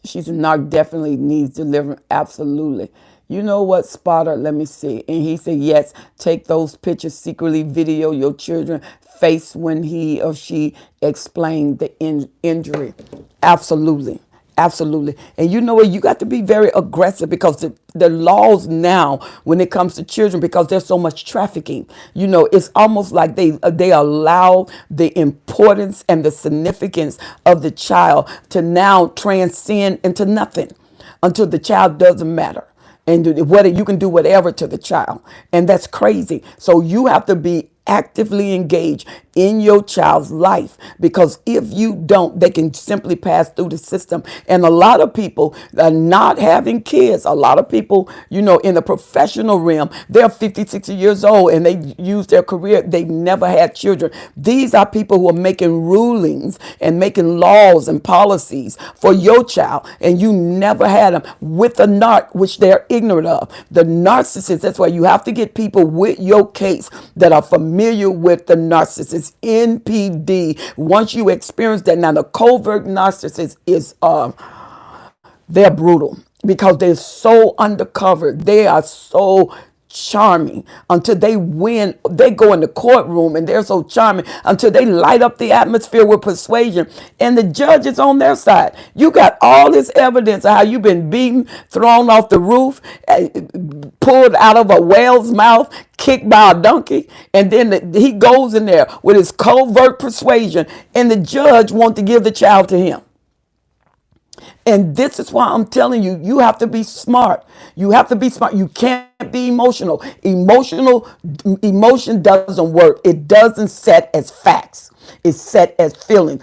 S2: She said, Narc definitely needs deliverance. Absolutely. You know what, Spotter? Let me see. And he said, yes, take those pictures, secretly video your children face when he or she explained the injury. Absolutely. Absolutely. And you know what? You got to be very aggressive because the laws now, when it comes to children, because there's so much trafficking, it's almost like they allow the importance and the significance of the child to now transcend into nothing until the child doesn't matter. And whether you can do whatever to the child. And that's crazy. So you have to be actively engaged in your child's life, because if you don't, they can simply pass through the system. And a lot of people are not having kids. A lot of people, in the professional realm, they're 50, 60 years old and they use their career. They've never had children. These are people who are making rulings and making laws and policies for your child, and you never had them with a narc, which they're ignorant of. The narcissist, that's why you have to get people with your case that are familiar with the narcissist. NPD. Once you experience that, now the covert narcissist is they're brutal because they're so undercover. They are so charming until they win. They go in the courtroom and they're so charming until they light up the atmosphere with persuasion, and the judge is on their side. You got all this evidence of how you've been beaten, thrown off the roof, pulled out of a whale's mouth, kicked by a donkey, and then he goes in there with his covert persuasion, and the judge wants to give the child to him. And this is why I'm telling you, you have to be smart. You have to be smart. You can't be emotional. Emotion doesn't work. It doesn't set as facts. It's set as feeling.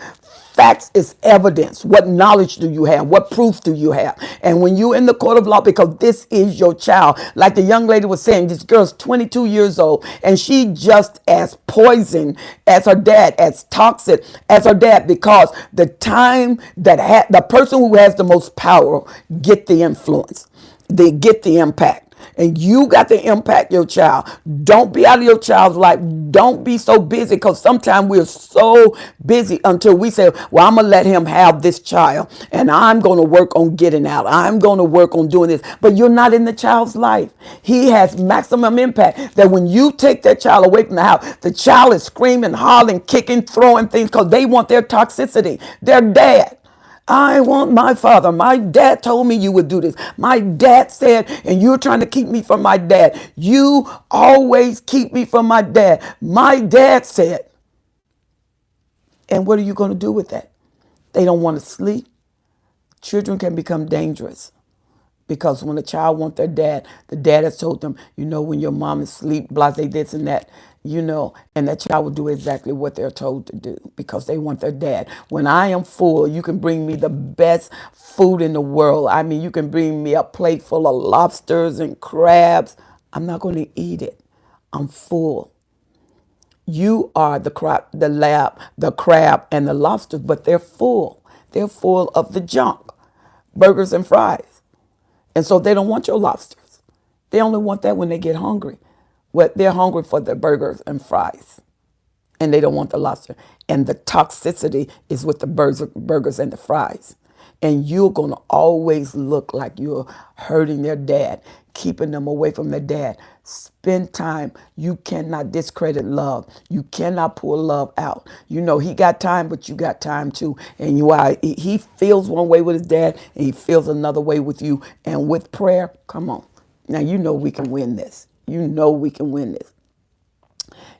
S2: Facts is evidence. What knowledge do you have? What proof do you have? And when you're in the court of law, because this is your child, like the young lady was saying, this girl's 22 years old, and she just as poison as her dad, as toxic as her dad, because the time that the person who has the most power get the influence, they get the impact. And you got to impact your child. Don't be out of your child's life. Don't be so busy, because sometimes we're so busy until we say, well, I'm going to let him have this child and I'm going to work on getting out. I'm going to work on doing this. But you're not in the child's life. He has maximum impact, that when you take that child away from the house, the child is screaming, hollering, kicking, throwing things because they want their toxicity. Their dad. I want my father. My dad told me you would do this. My dad said, and you're trying to keep me from my dad. You always keep me from my dad. My dad said. And what are you going to do with that? They don't want to sleep. Children can become dangerous. Because when a child wants their dad, the dad has told them, when your mom is asleep, blase this and that, and that child will do exactly what they're told to do because they want their dad. When I am full, you can bring me the best food in the world. I mean, you can bring me a plate full of lobsters and crabs. I'm not going to eat it. I'm full. You are the crab, the crab, and the lobsters, but they're full. They're full of the junk, burgers and fries. And so they don't want your lobsters. They only want that when they get hungry. Well, they're hungry for the burgers and fries. And they don't want the lobster. And the toxicity is with the burgers and the fries. And you're going to always look like you're hurting their dad, keeping them away from their dad. Spend time. You cannot discredit love. You cannot pull love out. He got time, but you got time too. And he feels one way with his dad, and he feels another way with you. And with prayer, come on. Now, we can win this. We can win this.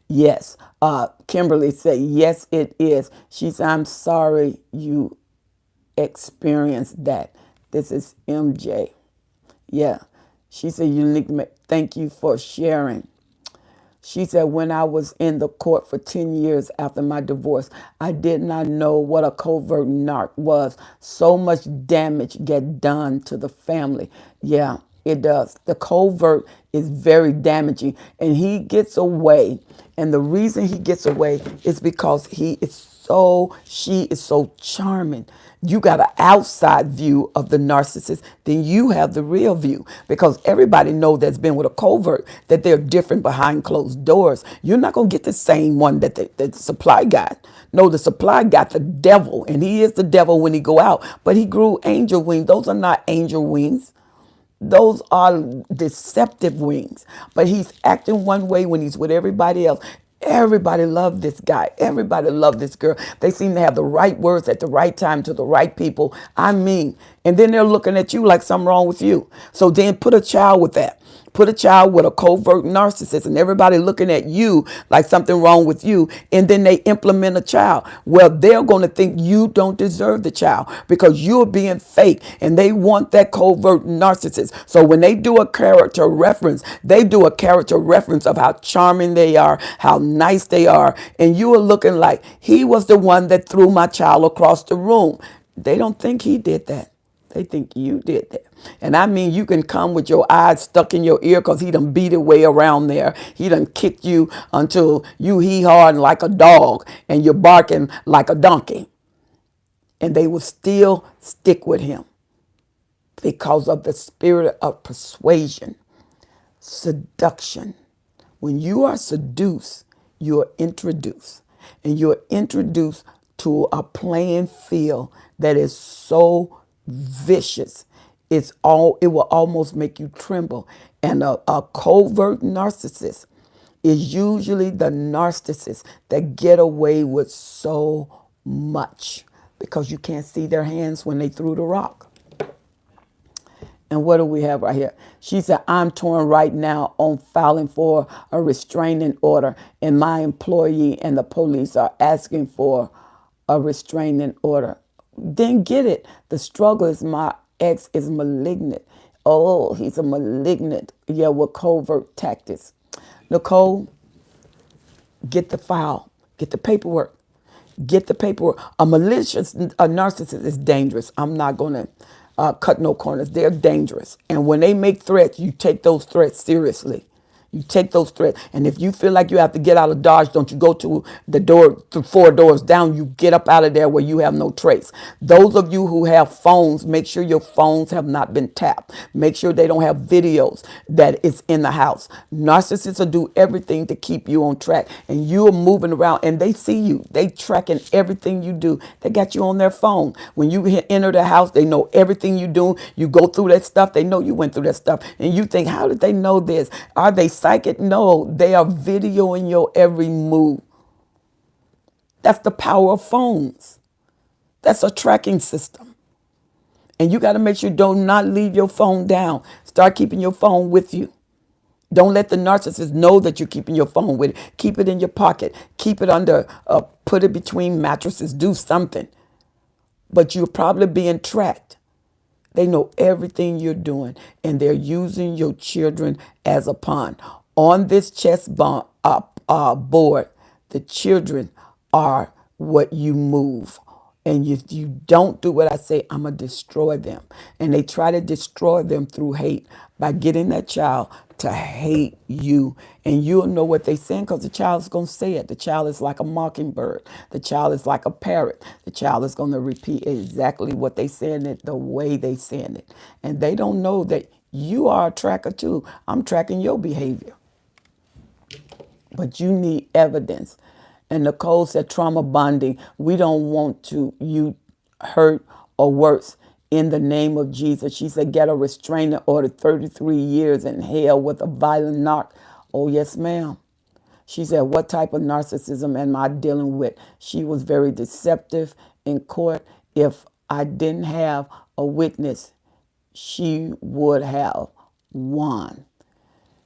S2: Yes. Kimberly said, yes, it is. She said, I'm sorry you experienced that. This is MJ. Yeah. She said, thank you for sharing. She said, when I was in the court for 10 years after my divorce, I did not know what a covert narc was. So much damage get done to the family. Yeah, it does. The covert is very damaging, and he gets away. And the reason he gets away is because she is so charming. You got an outside view of the narcissist, then you have the real view, because everybody knows that's been with a covert that they're different behind closed doors. You're not going to get the same one that the supply got. No, the supply got the devil, and he is the devil when he go out, but he grew angel wings. Those are not angel wings. Those are deceptive wings. But he's acting one way when he's with everybody else. Everybody loved this guy. Everybody loved this girl. They seem to have the right words at the right time to the right people. I mean, and then they're looking at you like something wrong with you. So then put a child with that. Put a child with a covert narcissist and everybody looking at you like something wrong with you. And then they implement a child. Well, they're going to think you don't deserve the child because you're being fake and they want that covert narcissist. So when they do a character reference, they do a character reference of how charming they are, how nice they are. And you are looking like he was the one that threw my child across the room. They don't think he did that. They think you did that. And I mean, you can come with your eyes stuck in your ear because he done beat it way around there. He done kicked you until you hee-hawing like a dog and you're barking like a donkey. And they will still stick with him because of the spirit of persuasion, seduction. When you are seduced, you're introduced. And you're introduced to a playing field that is so vicious. It will almost make you tremble. And a covert narcissist is usually the narcissist that get away with so much because you can't see their hands when they threw the rock. And what do we have right here? She said, I'm torn right now on filing for a restraining order, and my employee and the police are asking for a restraining order. Then get it. The struggle is my ex is malignant. Oh, he's a malignant. Yeah, with covert tactics. Nicole, get the file, get the paperwork. Get the paperwork. A narcissist is dangerous. I'm not going to cut no corners. They're dangerous. And when they make threats, you take those threats seriously. You take those threats. And if you feel like you have to get out of Dodge, don't you go to the door, to 4 doors down. You get up out of there where you have no trace. Those of you who have phones, make sure your phones have not been tapped. Make sure they don't have videos that is in the house. Narcissists will do everything to keep you on track. And you are moving around and they see you. They tracking everything you do. They got you on their phone. When you enter the house, they know everything you do. You go through that stuff. They know you went through that stuff. And you think, how did they know this? Are they psychic? No, they are videoing your every move. That's the power of phones. That's a tracking system. And you got to make sure do not leave your phone down. Start keeping your phone with you. Don't let the narcissist know that you're keeping your phone with it. Keep it in your pocket. Keep it put it between mattresses. Do something. But you're probably being tracked. They know everything you're doing, and they're using your children as a pawn. On this board, the children are what you move. And if you don't do what I say, I'm going to destroy them. And they try to destroy them through hate by getting that child to hate you. And you'll know what they're saying because the child is going to say it. The child is like a mockingbird. The child is like a parrot. The child is going to repeat exactly what they saying it the way they saying it. And they don't know that you are a tracker too. I'm tracking your behavior. But you need evidence. And Nicole said trauma bonding. We don't want you hurt or worse. In the name of Jesus. She said, get a restraining order, 33 years in hell with a violent narc. Oh, yes, ma'am. She said, what type of narcissism am I dealing with? She was very deceptive in court. If I didn't have a witness, she would have won.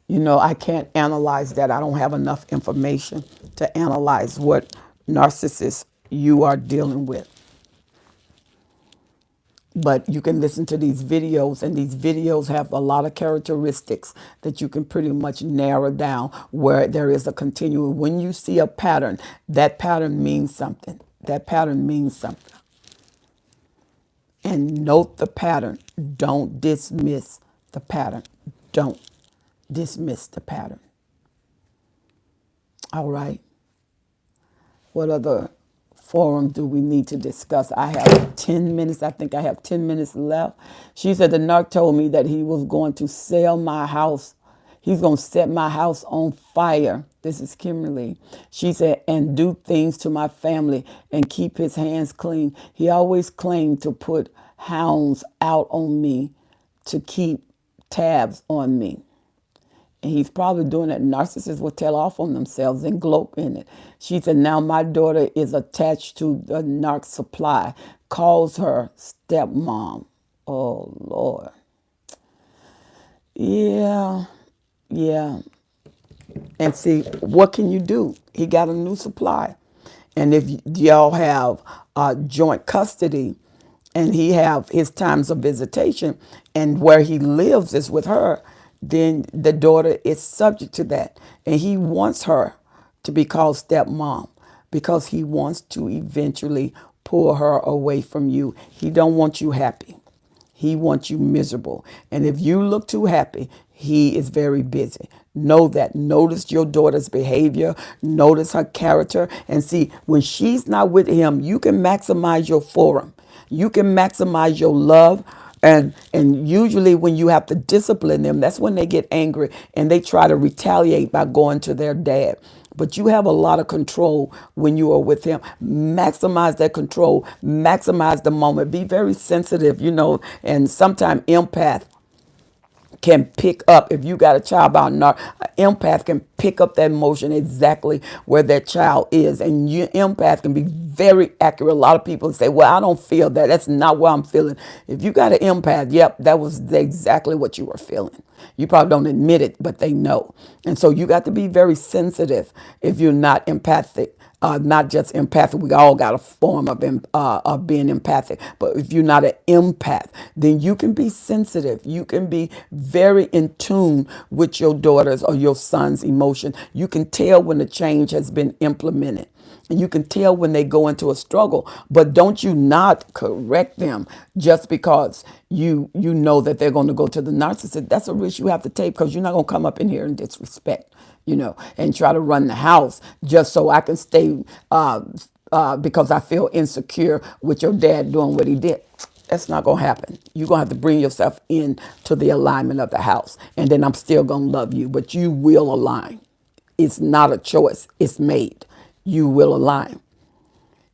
S2: You know, I can't analyze that. I don't have enough information to analyze what narcissist you are dealing with. But you can listen to these videos, and these videos have a lot of characteristics that you can pretty much narrow down where there is a continuum. When you see a pattern, that pattern means something. That pattern means something. And note the pattern. Don't dismiss the pattern. Don't dismiss the pattern. All right. What other forum do we need to discuss? I have 10 minutes. I think I have 10 minutes left. She said the narc told me that he was going to sell my house. He's going to set my house on fire. This is Kimberly. She said, and do things to my family and keep his hands clean. He always claimed to put hounds out on me to keep tabs on me. And he's probably doing it. Narcissists will tell off on themselves and gloat in it. She said, now my daughter is attached to the narc supply, calls her stepmom. Oh, Lord. Yeah, yeah. And see, what can you do? He got a new supply. And if y'all have joint custody and he have his times of visitation and where he lives is with her, then the daughter is subject to that. And he wants her to be called stepmom because he wants to eventually pull her away from you. He don't want you happy. He wants you miserable. And if you look too happy, he is very busy. Know that. Notice your daughter's behavior. Notice her character. And see, when she's not with him, you can maximize your forum. You can maximize your love. And usually when you have to discipline them, that's when they get angry and they try to retaliate by going to their dad. But you have a lot of control when you are with him. Maximize that control. Maximize the moment. Be very sensitive, and sometimes empath can pick up, if you got a child about an empath can pick up that emotion exactly where that child is. And your empath can be very accurate. A lot of people say, well, I don't feel that. That's not what I'm feeling. If you got an empath, yep, that was exactly what you were feeling. You probably don't admit it, but they know. And so you got to be very sensitive if you're not empathic. Not just empathic. We all got a form of being empathic. But if you're not an empath, then you can be sensitive. You can be very in tune with your daughter's or your son's emotion. You can tell when the change has been implemented. And you can tell when they go into a struggle. But don't you not correct them just because you know that they're going to go to the narcissist. That's a risk you have to take because you're not going to come up in here and disrespect, and try to run the house just so I can stay because I feel insecure with your dad doing what he did. That's not going to happen. You're going to have to bring yourself into the alignment of the house. And then I'm still going to love you, but you will align. It's not a choice. It's made. You will align.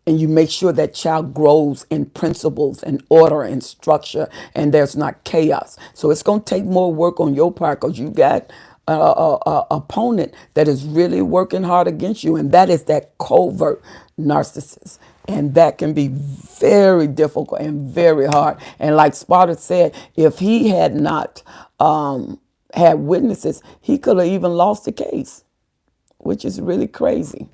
S2: And you make sure that child grows in principles and order and structure and there's not chaos. So it's going to take more work on your part because you got a opponent that is really working hard against you. And that is that covert narcissist. And that can be very difficult and very hard. And like Sparta said, if he had not had witnesses, he could have even lost the case, which is really crazy.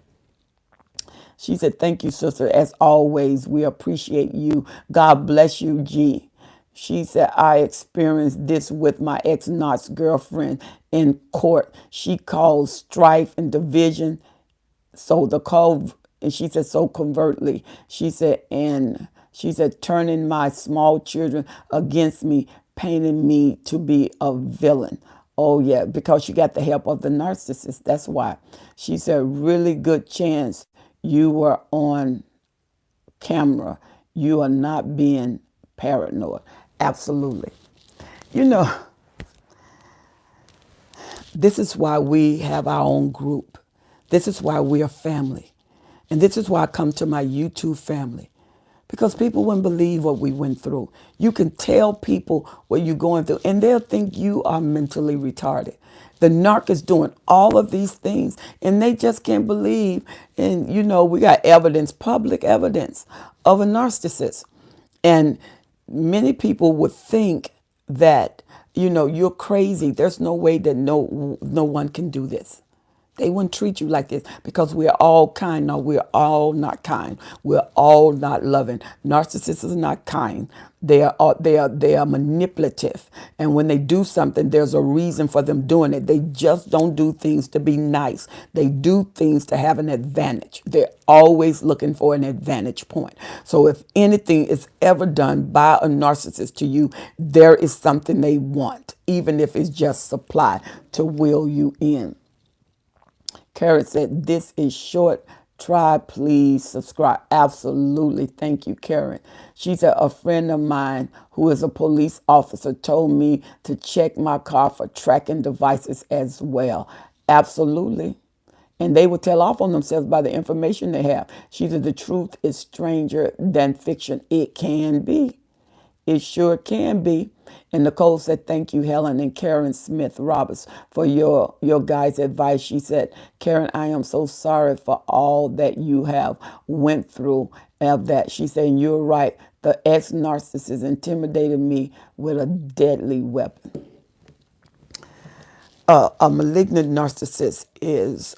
S2: She said, thank you, sister. As always, we appreciate you. God bless you, G. She said, I experienced this with my ex-Nazi girlfriend in court. She caused strife and division. So and she said, so covertly. She said, turning my small children against me, painting me to be a villain. Oh, yeah, because she got the help of the narcissist. That's why. She said, really good chance you were on camera. You are not being paranoid. Absolutely. This is why we have our own group. This is why we are family. And this is why I come to my YouTube family. Because people wouldn't believe what we went through. You can tell people what you're going through, and they'll think you are mentally retarded. The narc is doing all of these things, and they just can't believe. And, we got evidence, public evidence of a narcissist. And many people would think that, you're crazy. There's no way that no one can do this. They wouldn't treat you like this because we're all kind. No, we're all not kind. We're all not loving. Narcissists are not kind. They are manipulative. And when they do something, there's a reason for them doing it. They just don't do things to be nice. They do things to have an advantage. They're always looking for an advantage point. So if anything is ever done by a narcissist to you, there is something they want, even if it's just supply to will you in. Karen said, this is short. Try, please subscribe. Absolutely. Thank you, Karen. She said, a friend of mine who is a police officer told me to check my car for tracking devices as well. Absolutely. And they will tell off on themselves by the information they have. She said, the truth is stranger than fiction. It can be. It sure can be. And Nicole said, thank you, Helen and Karen Smith Roberts, for your guys' advice. She said, Karen, I am so sorry for all that you have went through of that. She said, you're right. The ex-narcissist intimidated me with a deadly weapon. A malignant narcissist is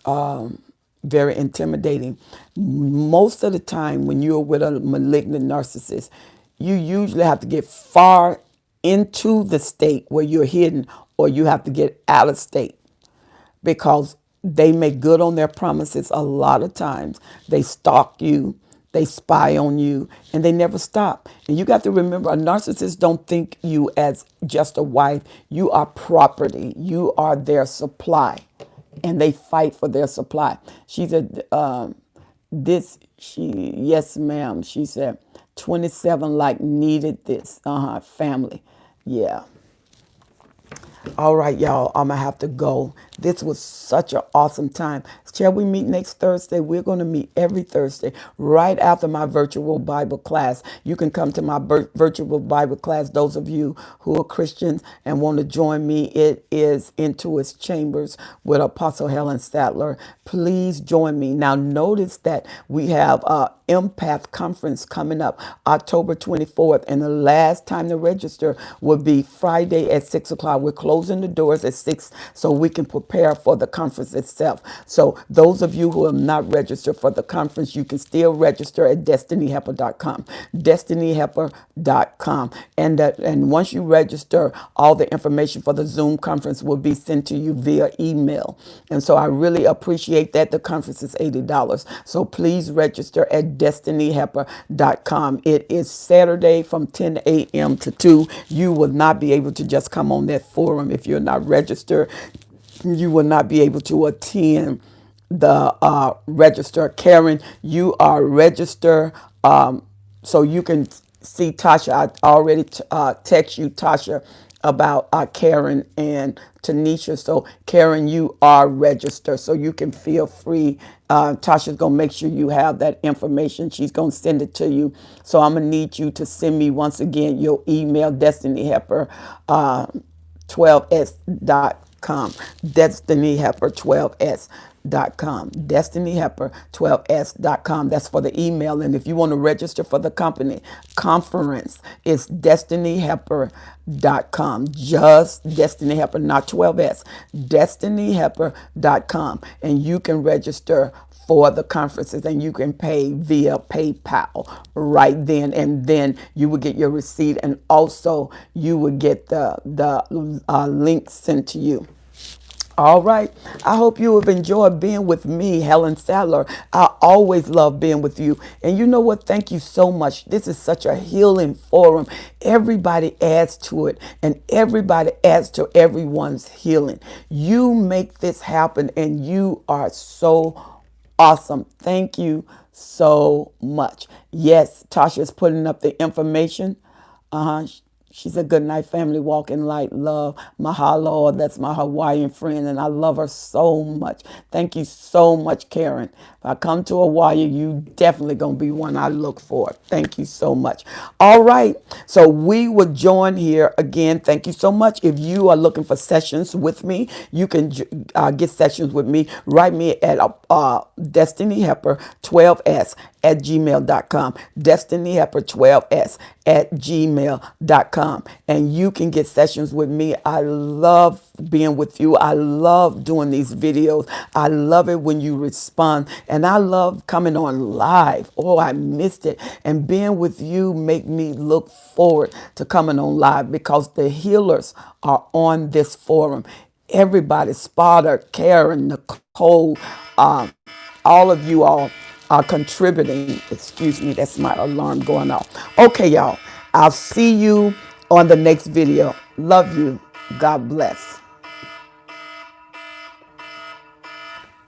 S2: very intimidating. Most of the time when you're with a malignant narcissist, you usually have to get far into the state where you're hidden, or you have to get out of state, because they make good on their promises a lot of times. They stalk you, they spy on you, and they never stop. And you got to remember, a narcissist don't think you as just a wife. You are property. You are their supply, and they fight for their supply. She said, yes, ma'am. She said, 27 like needed this. Family. Yeah. All right, y'all, I'm going to have to go. This was such an awesome time. Shall we meet next Thursday? We're going to meet every Thursday right after my virtual Bible class. You can come to my virtual Bible class. Those of you who are Christians and want to join me, it is Into His Chambers with Apostle Helen Sadler. Please join me. Now, notice that we have Empath Conference coming up October 24th, and the last time to register will be Friday at 6 o'clock. We're closing the doors at 6 so we can prepare for the conference itself. So those of you who have not registered for the conference, you can still register at destinyhelper.com. destinyhelper.com. And once you register, all the information for the Zoom conference will be sent to you via email. And so I really appreciate that. The conference is $80. So please register at destinyhelper.com. It is Saturday from 10 a.m. to 2. You will not be able to just come on that forum if you're not registered. You will not be able to attend the register. Karen, you are registered, so you can see Tasha. I already text you, Tasha, about Karen and Tanisha. So Karen, you are registered, so you can feel free. Tasha's gonna make sure you have that information. She's gonna send it to you. So I'm gonna need you to send me once again your email, destinyhelper 12s.com. destinyhelper12s.com. destinyhelper12s.com. That's for the email. And if you want to register for the company conference, it's destinyhelper.com. Just Destiny Helper, not 12s. destinyhelper.com. And you can register for the conferences, and you can pay via PayPal right then, and then you will get your receipt, and also you will get the link sent to you. All right. I hope you have enjoyed being with me, Helen Sadler. I always love being with you. And you know what? Thank you so much. This is such a healing forum. Everybody adds to it, and everybody adds to everyone's healing. You make this happen, and you are so awesome. Thank you so much. Yes, Tasha is putting up the information. She said, good night, family, walk in light, love. Mahalo, that's my Hawaiian friend, and I love her so much. Thank you so much, Karen. If I come to Hawaii, you definitely going to be one I look for. Thank you so much. All right, so we will join here again. Thank you so much. If you are looking for sessions with me, you can get sessions with me. Write me at Destiny Helper 12s at gmail.com. DestinyHelper12s@gmail.com. And you can get sessions with me. I love being with you. I love doing these videos. I love it when you respond. And I love coming on live. Oh, I missed it. And being with you make me look forward to coming on live because the healers are on this forum. Everybody, Spotter, Karen, Nicole, all of you all are contributing. Excuse me, that's my alarm going off. Okay, y'all. I'll see you on the next video. Love you. God bless.